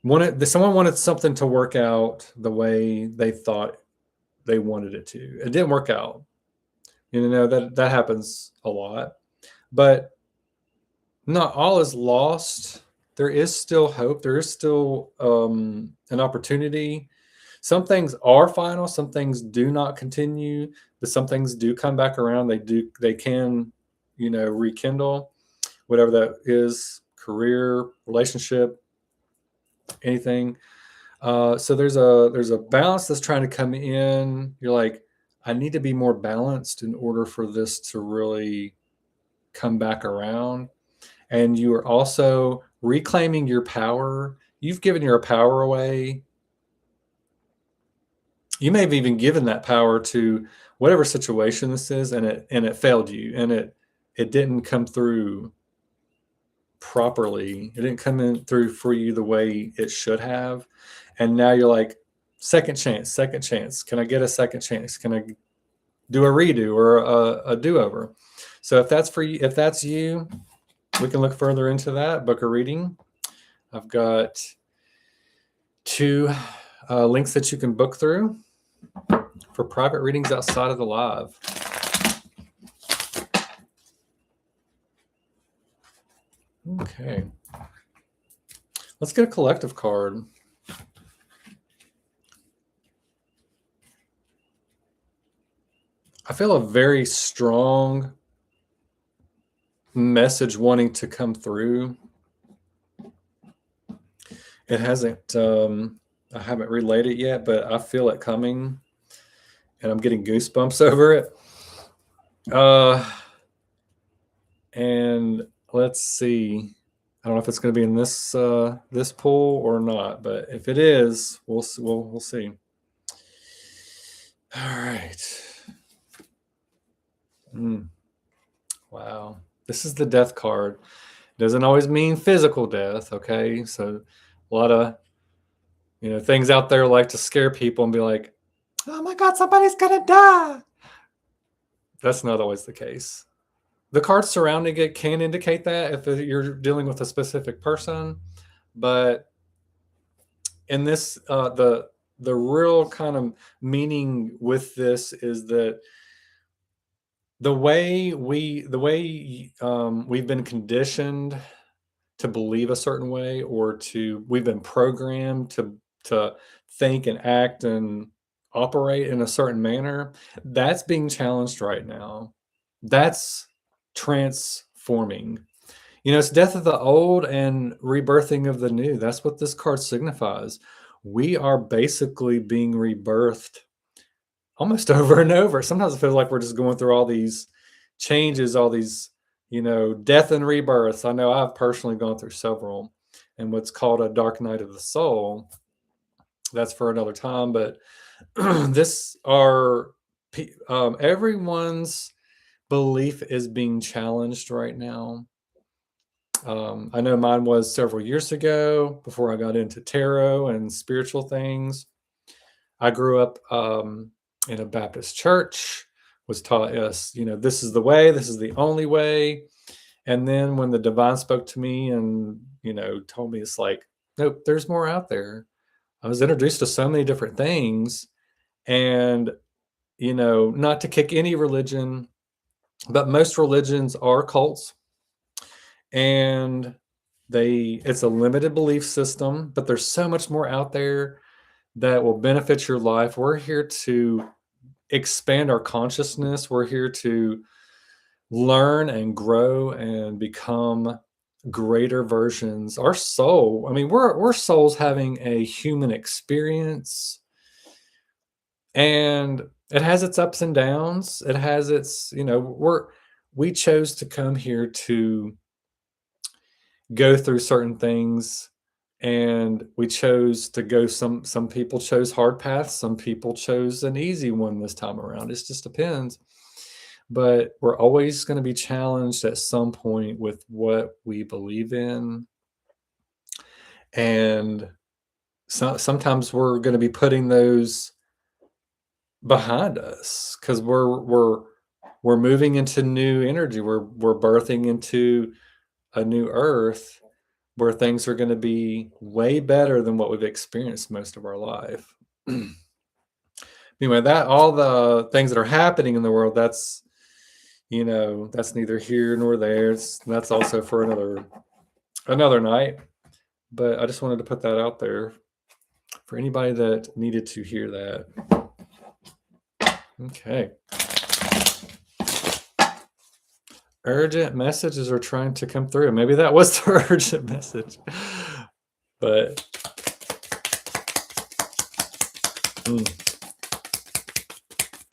wanted something to work out the way they thought they wanted it to. It didn't work out. You know, that happens a lot. But not all is lost. There is still hope. There is still an opportunity. Some things are final. Some things do not continue, but some things do come back around. They can, rekindle, whatever that is, career, relationship, anything. So there's a balance that's trying to come in. You're like, I need to be more balanced in order for this to really come back around. And you are also reclaiming your power. You've given your power away. You may have even given that power to whatever situation this is, and it failed you, and it didn't come through properly. It didn't come in through for you the way it should have. And now you're like, second chance. Can I get a second chance? Can I do a redo or a do-over? So if that's for you, if that's you, we can look further into that, book a reading. I've got 2 links that you can book through for private readings outside of the live. Okay. Let's get a collective card. I feel a very strong message wanting to come through. It hasn't, I haven't relayed it yet, but I feel it coming, and I'm getting goosebumps over it. And let's see. I don't know if it's going to be in this this pool or not, but if it is, we'll see. All right. Wow. This is the death card. Doesn't always mean physical death, okay? So a lot of things out there like to scare people and be like, oh my God, somebody's gonna die. That's not always the case. The cards surrounding it can indicate that if you're dealing with a specific person, but in this, the real kind of meaning with this is that we've been conditioned to believe a certain way, or we've been programmed to think and act and operate in a certain manner, that's being challenged right now. That's transforming. It's death of the old and rebirthing of the new. That's what this card signifies. We are basically being rebirthed almost over and over. Sometimes it feels like we're just going through all these changes, all these, death and rebirths. I know I've personally gone through several, and what's called a dark night of the soul. That's for another time. But this are everyone's belief is being challenged right now. I know mine was several years ago before I got into tarot and spiritual things. I grew up in a Baptist church, was taught us, this is the way, this is the only way. And then when the divine spoke to me and, told me it's like, nope, there's more out there. I was introduced to so many different things. And, not to kick any religion, but most religions are cults. And it's a limited belief system, but there's so much more out there that will benefit your life. We're here to expand our consciousness. We're here to learn and grow and become greater versions. Our soul, I mean, we're souls having a human experience, and it has its ups and downs. It has its, we chose to come here to go through certain things, and we chose to go some people chose hard paths, some people chose an easy one this time around. It just depends. But we're always going to be challenged at some point with what we believe in, and sometimes we're going to be putting those behind us because we're moving into new energy. We're birthing into a new earth where things are going to be way better than what we've experienced most of our life. Anyway, that all the things that are happening in the world, that's neither here nor there. That's also for another night. But I just wanted to put that out there for anybody that needed to hear that. Okay. Urgent messages are trying to come through. Maybe that was the urgent message. But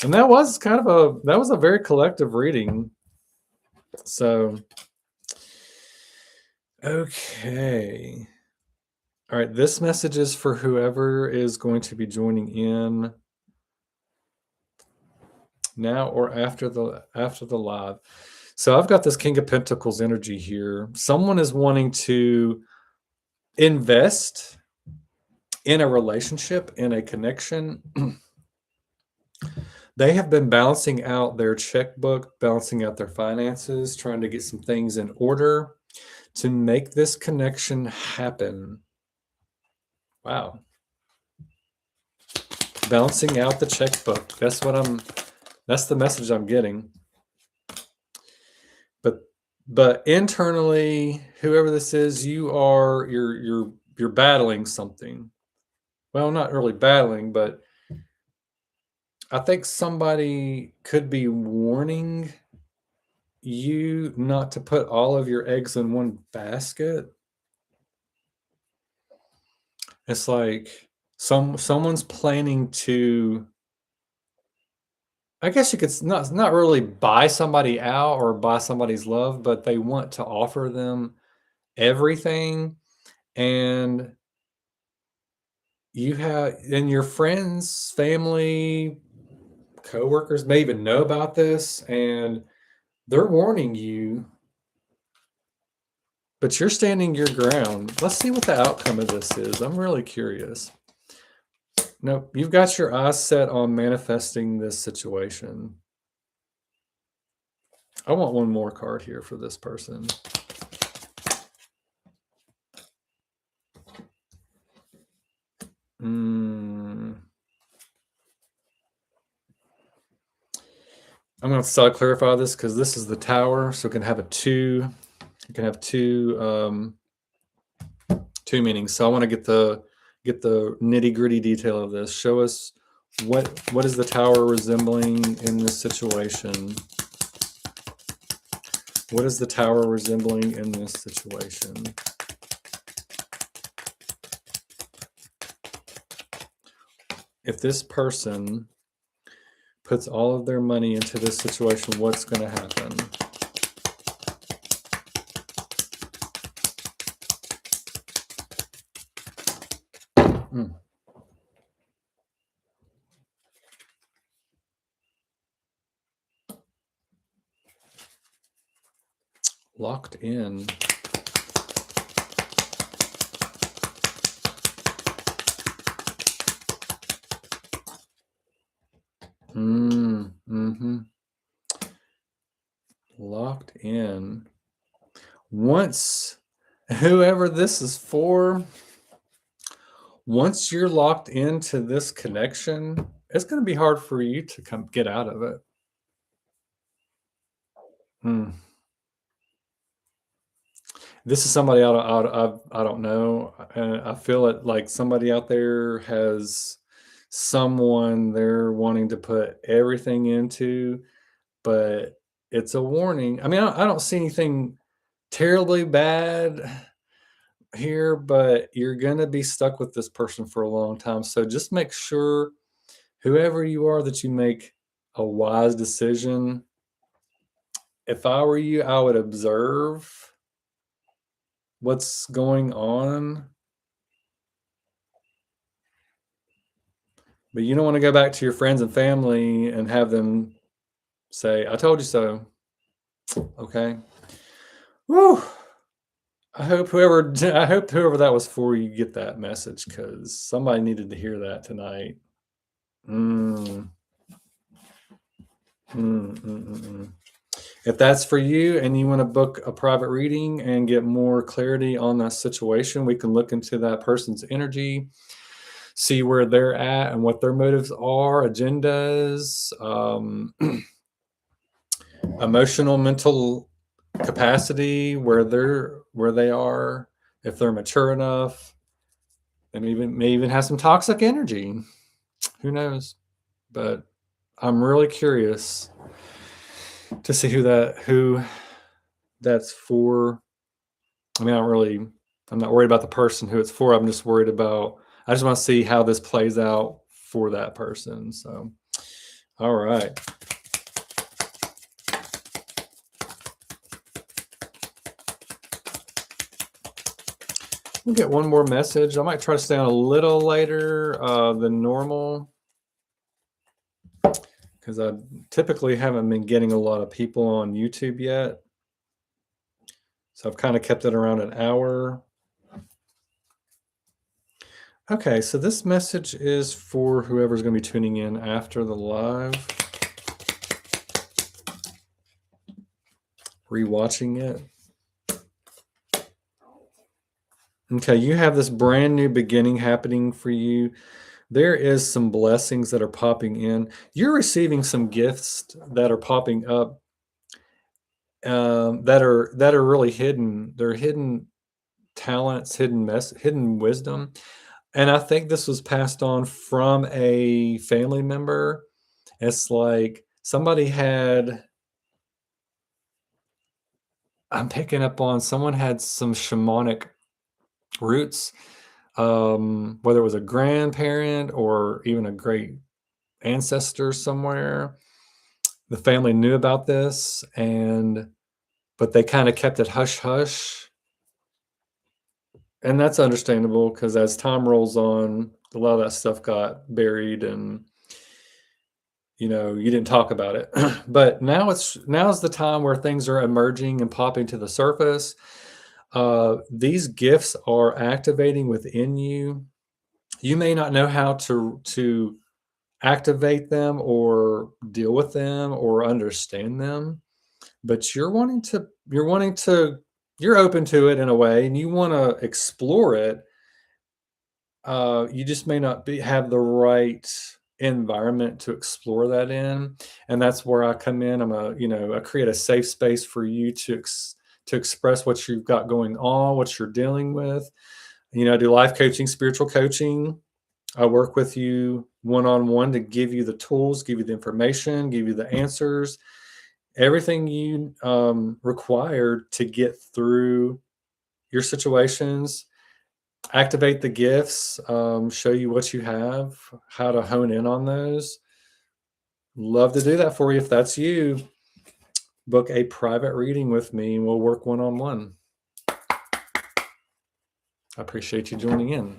and that was a very collective reading. So okay. All right, this message is for whoever is going to be joining in now or after the live. So I've got this King of Pentacles energy here. Someone is wanting to invest in a relationship, in a connection. They have been balancing out their checkbook, balancing out their finances, trying to get some things in order to make this connection happen. Wow. Balancing out the checkbook. That's the message I'm getting. But internally, whoever this is, you're battling something. Well, not really battling, but I think somebody could be warning you not to put all of your eggs in one basket. It's like someone's planning to, I guess you could not really buy somebody out or buy somebody's love, but they want to offer them everything. And your friends, family, coworkers may even know about this, and they're warning you, but you're standing your ground. Let's see what the outcome of this is. I'm really curious. Nope, you've got your eyes set on manifesting this situation. I want one more card here for this person. I'm going So I clarify this because this is the tower, so it can have it can have two meanings. So I want to get the nitty gritty detail of this. Show us what is the tower resembling in this situation? What is the tower resembling in this situation? If this person puts all of their money into this situation, what's going to happen? Hmm. Locked in. Mm-hmm. Locked in. Once, whoever this is for, once you're locked into this connection, it's going to be hard for you to come get out of it. Hmm. This is somebody I don't know. I feel it like somebody out there has someone they're wanting to put everything into, but it's a warning. I mean, I don't see anything terribly bad here, but you're going to be stuck with this person for a long time. So just make sure, whoever you are, that you make a wise decision. If I were you, I would observe what's going on, but you don't want to go back to your friends and family and have them say, "I told you so." Okay. Woo. I hope whoever that was for, you get that message, because somebody needed to hear that tonight. Mm, mm. If that's for you and you want to book a private reading and get more clarity on that situation, we can look into that person's energy, see where they're at and what their motives are, agendas, emotional, mental capacity, where they are, if they're mature enough. They may even have some toxic energy. Who knows? But I'm really curious to see who that's for. I mean, I'm not worried about the person who it's for. I'm just worried about, I just want to see how this plays out for that person. So, all right. We'll get one more message. I might try to stay on a little later than normal, because I typically haven't been getting a lot of people on YouTube yet. So I've kind of kept it around an hour. Okay, so this message is for whoever's going to be tuning in after the live, rewatching it. Okay, you have this brand new beginning happening for you. There is some blessings that are popping in. You're receiving some gifts that are popping up, that are really hidden. They're hidden talents, hidden wisdom. And I think this was passed on from a family member. It's like somebody had, I'm picking up on someone had some shamanic roots, whether it was a grandparent or even a great ancestor somewhere. The family knew about this, but they kind of kept it hush hush. And that's understandable, because as time rolls on, a lot of that stuff got buried, and you didn't talk about it. But now's the time where things are emerging and popping to the surface. These gifts are activating within you. You may not know how to activate them or deal with them or understand them, but you're open to it in a way, and you want to explore it. You just may not have the right environment to explore that in, and that's where I come in. I create a safe space for you to express what you've got going on, what you're dealing with. I do life coaching, spiritual coaching. I work with you one on one to give you the tools, give you the information, give you the answers, everything you require to get through your situations, activate the gifts, show you what you have, how to hone in on those. Love to do that for you. If that's you, book a private reading with me and we'll work one on one. I appreciate you joining in.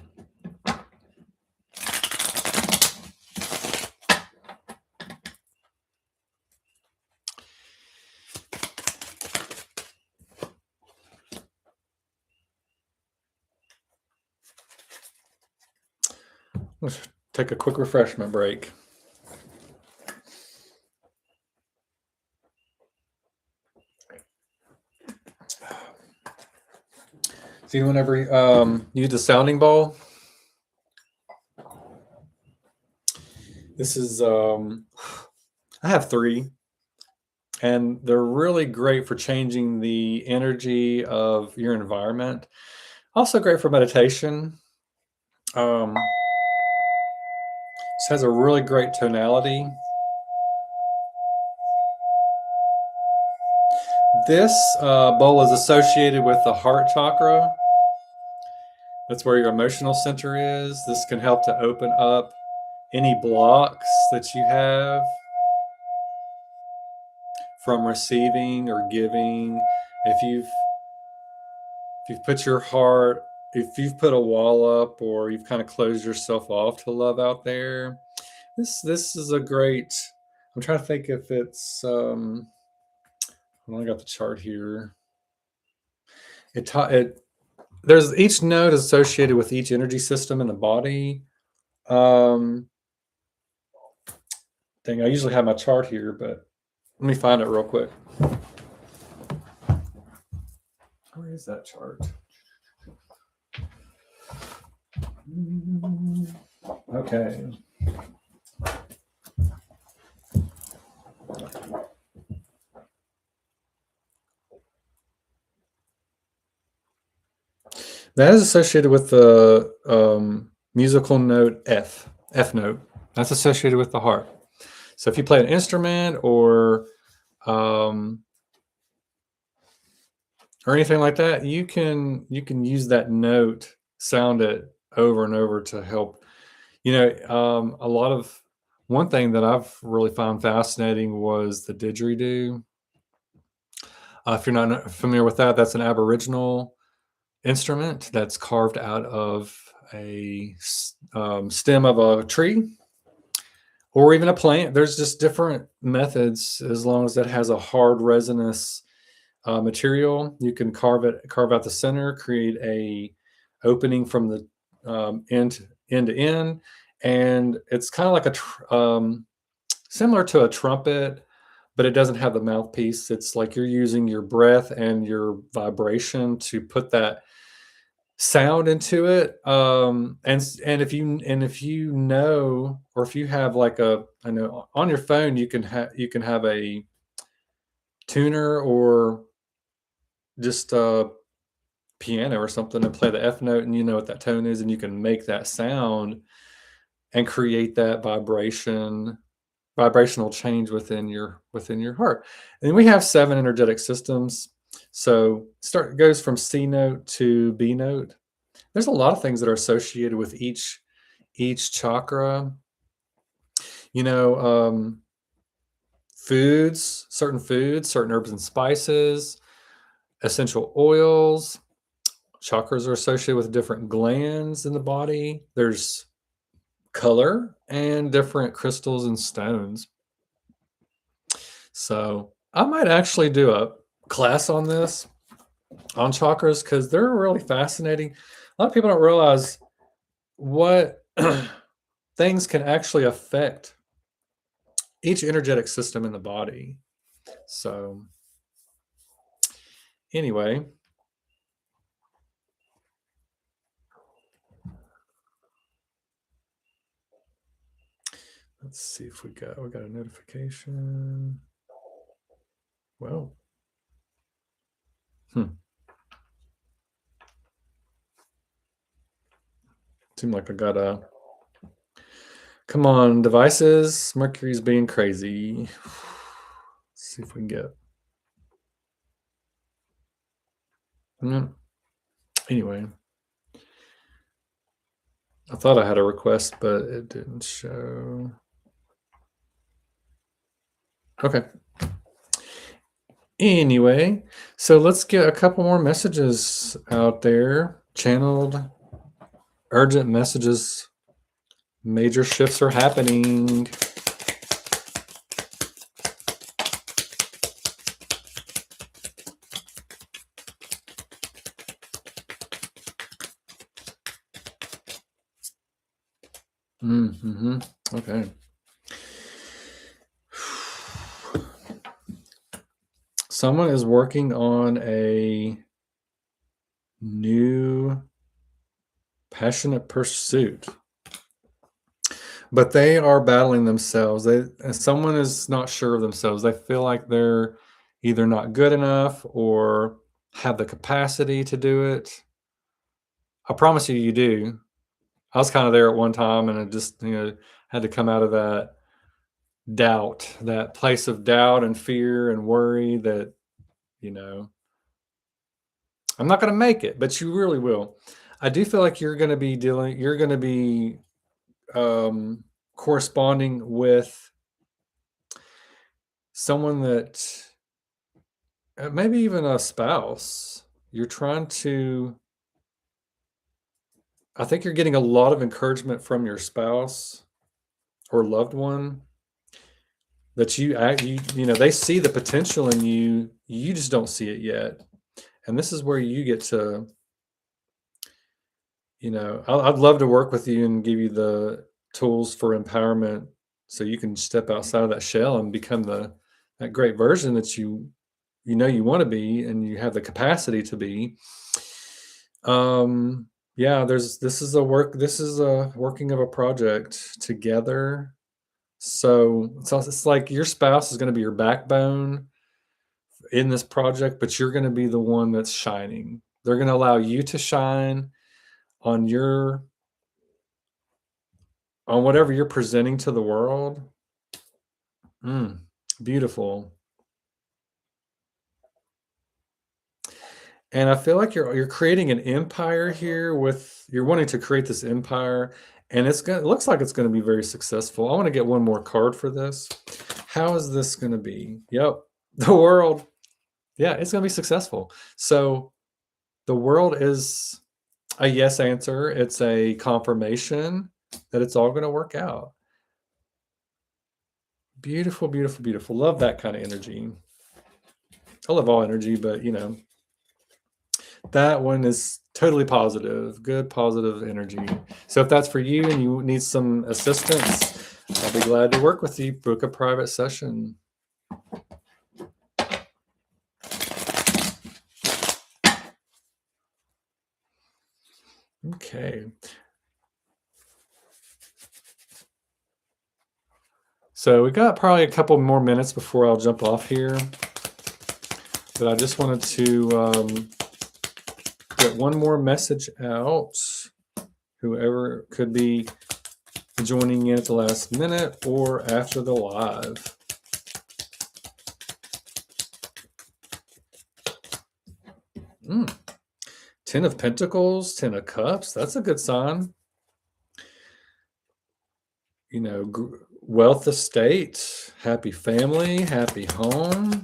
Let's take a quick refreshment break. Does anyone ever use the sounding bowl? This is, I have 3, and they're really great for changing the energy of your environment. Also great for meditation. This has a really great tonality. This bowl is associated with the heart chakra. That's where your emotional center is. This can help to open up any blocks that you have from receiving or giving. If you've put your heart, if you've put a wall up or you've kind of closed yourself off to love out there, this is a great. I'm trying to think if it's. I got the chart here. There's each node associated with each energy system in the body. I usually have my chart here, but let me find it real quick. Where is that chart? Okay. That is associated with the musical note F note. That's associated with the heart. So if you play an instrument or anything like that, you can use that note, sound it over and over to help. One thing that I've really found fascinating was the didgeridoo. If you're not familiar with that, that's an Aboriginal instrument that's carved out of a stem of a tree or even a plant. There's just different methods. As long as it has a hard resinous material, you can carve out the center, create a opening from the end to end, and it's kind of like similar to a trumpet, but it doesn't have the mouthpiece. It's like you're using your breath and your vibration to put that sound into it. And if you know, or if you have I know on your phone, you can have a tuner or just a piano or something and play the F note, and you know what that tone is, and you can make that sound and create that vibrational change within your heart. And we have 7 energetic systems. So goes from C note to B note. There's a lot of things that are associated with each chakra. Certain foods, certain herbs and spices, essential oils. Chakras are associated with different glands in the body. There's color and different crystals and stones. So I might actually do a class on this, on chakras, because they're really fascinating. A lot of people don't realize what things can actually affect each energetic system in the body. So anyway, Let's see if we got a notification. Well, hmm. Seemed like I got a. Come on, devices. Mercury's being crazy. Let's see if we can get. Mm, Anyway, I thought I had a request, but it didn't show. Okay. Anyway, so let's get a couple more messages out there. Channeled urgent messages. Major shifts are happening. Mm-hmm. Okay. Someone is working on a new passionate pursuit, but they are battling themselves. Someone is not sure of themselves. They feel like they're either not good enough or have the capacity to do it. I promise you, you do. I was kind of there at one time, and I just had to come out of that doubt, that place of doubt and fear and worry that you know I'm not going to make it, but you really will. I do feel like you're going to be um, corresponding with someone that maybe even a spouse. You're trying to, I think you're getting a lot of encouragement from your spouse or loved one that they see the potential in you. You just don't see it yet. And this is where you get to, I'd love to work with you and give you the tools for empowerment so you can step outside of that shell and become that great version that you want to be and you have the capacity to be. Yeah, this is a working of a project together. So it's like your spouse is going to be your backbone in this project, but you're going to be the one that's shining. They're going to allow you to shine on whatever you're presenting to the world. Mm, Beautiful. And I feel like you're creating an empire here you're wanting to create this empire, and it looks like it's going to be very successful. I want to get one more card for this. How is this going to be? Yep. The world. Yeah, it's going to be successful. So the world is a yes answer. It's a confirmation that it's all going to work out. Beautiful, beautiful, beautiful. Love that kind of energy. I love all energy, but that one is totally positive, good positive energy. So if that's for you and you need some assistance, I'll be glad to work with you. Book a private session. Okay. So we got probably a couple more minutes before I'll jump off here. But I just wanted to get one more message out. Whoever could be joining in at the last minute or after the live. Mm. 10 of Pentacles, 10 of Cups. That's a good sign. Wealth estate, happy family, happy home.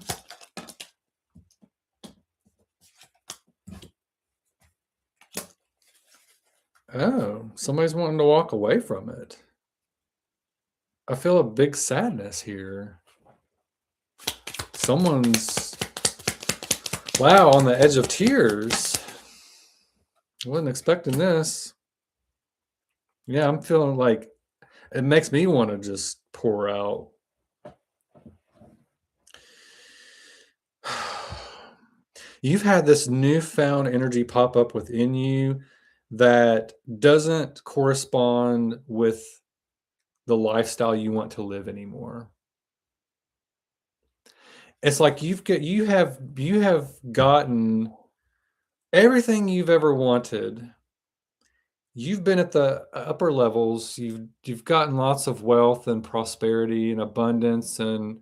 Oh, somebody's wanting to walk away from it. I feel a big sadness here. Someone's, wow, on the edge of tears. I wasn't expecting this. Yeah, I'm feeling like it makes me want to just pour out. You've had this newfound energy pop up within you that doesn't correspond with the lifestyle you want to live anymore. It's like you have gotten everything you've ever wanted. You've been at the upper levels. You've gotten lots of wealth and prosperity and abundance and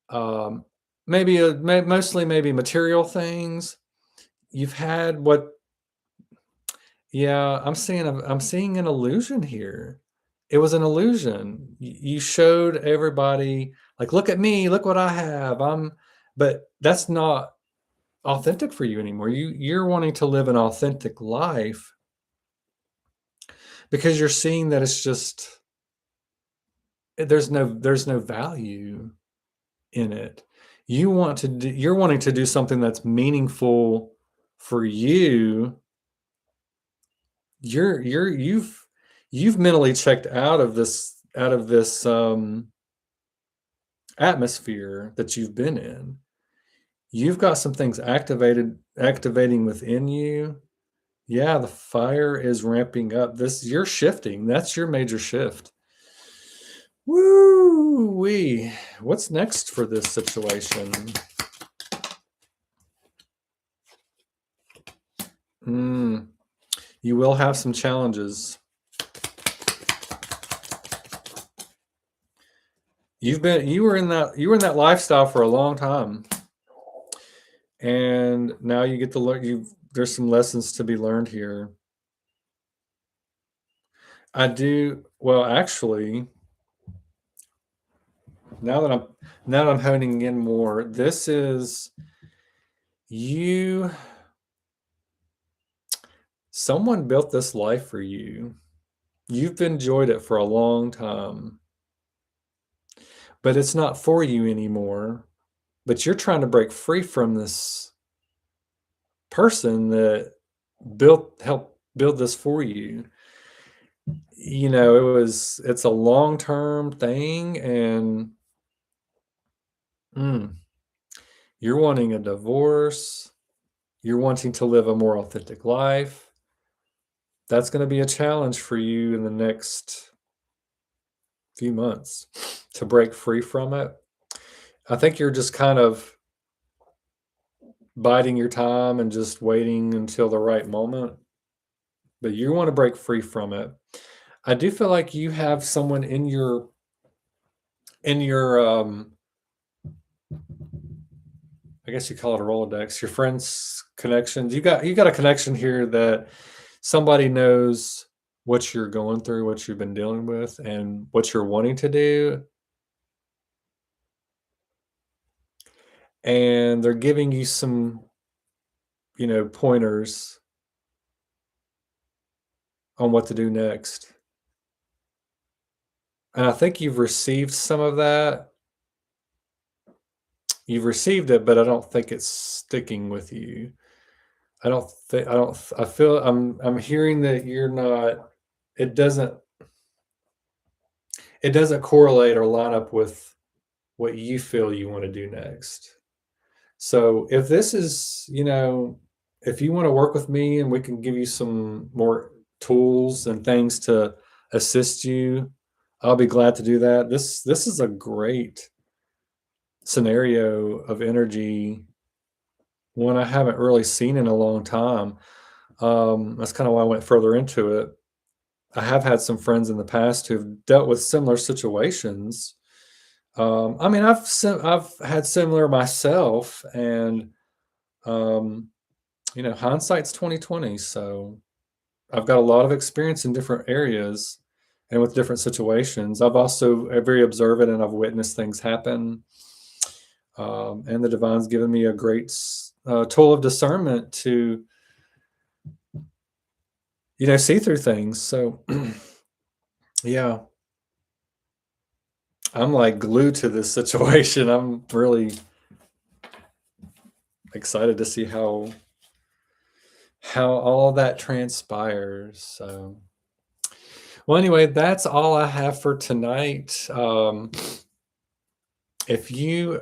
um, mostly maybe material things. You've had what? Yeah, I'm seeing an illusion here. It was an illusion. You showed everybody like, look at me, look what I have. But that's not authentic for you anymore. You're wanting to live an authentic life because you're seeing that it's just there's no value in it. You're wanting to do something that's meaningful for you. You've mentally checked out of this atmosphere that you've been in. You've got some things activating within you. Yeah, the fire is ramping up. You're shifting. That's your major shift. Woo wee. What's next for this situation? You will have some challenges. You were in that lifestyle for a long time. And now you get to learn there's some lessons to be learned here. I do well actually, now that I'm honing in more, this is you someone built this life for you. You've enjoyed it for a long time, but it's not for you anymore. But you're trying to break free from this person that helped build this for you. It's a long-term thing, and mm, you're wanting a divorce. You're wanting to live a more authentic life. That's going to be a challenge for you in the next few months to break free from it. I think you're just kind of biding your time and just waiting until the right moment, but you want to break free from it. I do feel like you have someone in your I guess you call it a Rolodex, your friends connections. You got a connection here that somebody knows what you're going through, what you've been dealing with, and what you're wanting to do, and they're giving you some, pointers on what to do next. And I think you've received some of that. You've received it, but I don't think it's sticking with you. I feel I'm hearing that you're not it doesn't it doesn't correlate or line up with what you feel you want to do next. So if this is, if you want to work with me and we can give you some more tools and things to assist you, I'll be glad to do that. This is a great scenario of energy, one I haven't really seen in a long time. That's kind of why I went further into it. I have had some friends in the past who've dealt with similar situations. I mean, I've had similar myself, and um, hindsight's 2020. So I've got a lot of experience in different areas and with different situations. I've also very observant, and I've witnessed things happen. And the divine's given me a great tool of discernment to, see through things. So, yeah, I'm like glued to this situation. I'm really excited to see how all of that transpires. So, well, anyway, that's all I have for tonight. If you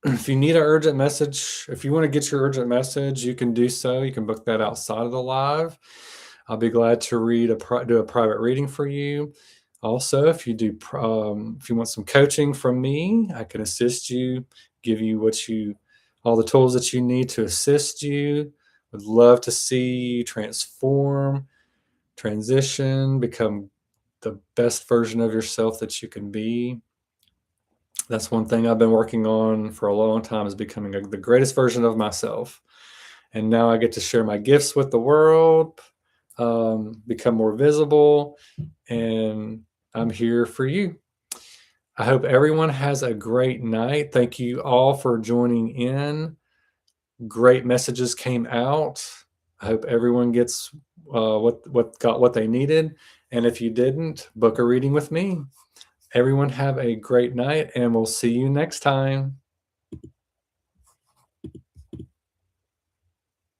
if you need an urgent message, if you want to get your urgent message, you can do so. You can book that outside of the live. I'll be glad to do a private reading for you. Also, if you want some coaching from me, I can assist you, give you all the tools that you need to assist you. Would love to see you transform, transition, become the best version of yourself that you can be. That's one thing I've been working on for a long time, is becoming the greatest version of myself. And now I get to share my gifts with the world, become more visible, and I'm here for you. I hope everyone has a great night. Thank you all for joining in. Great messages came out. I hope everyone gets what they needed. And if you didn't, book a reading with me. Everyone have a great night, and we'll see you next time.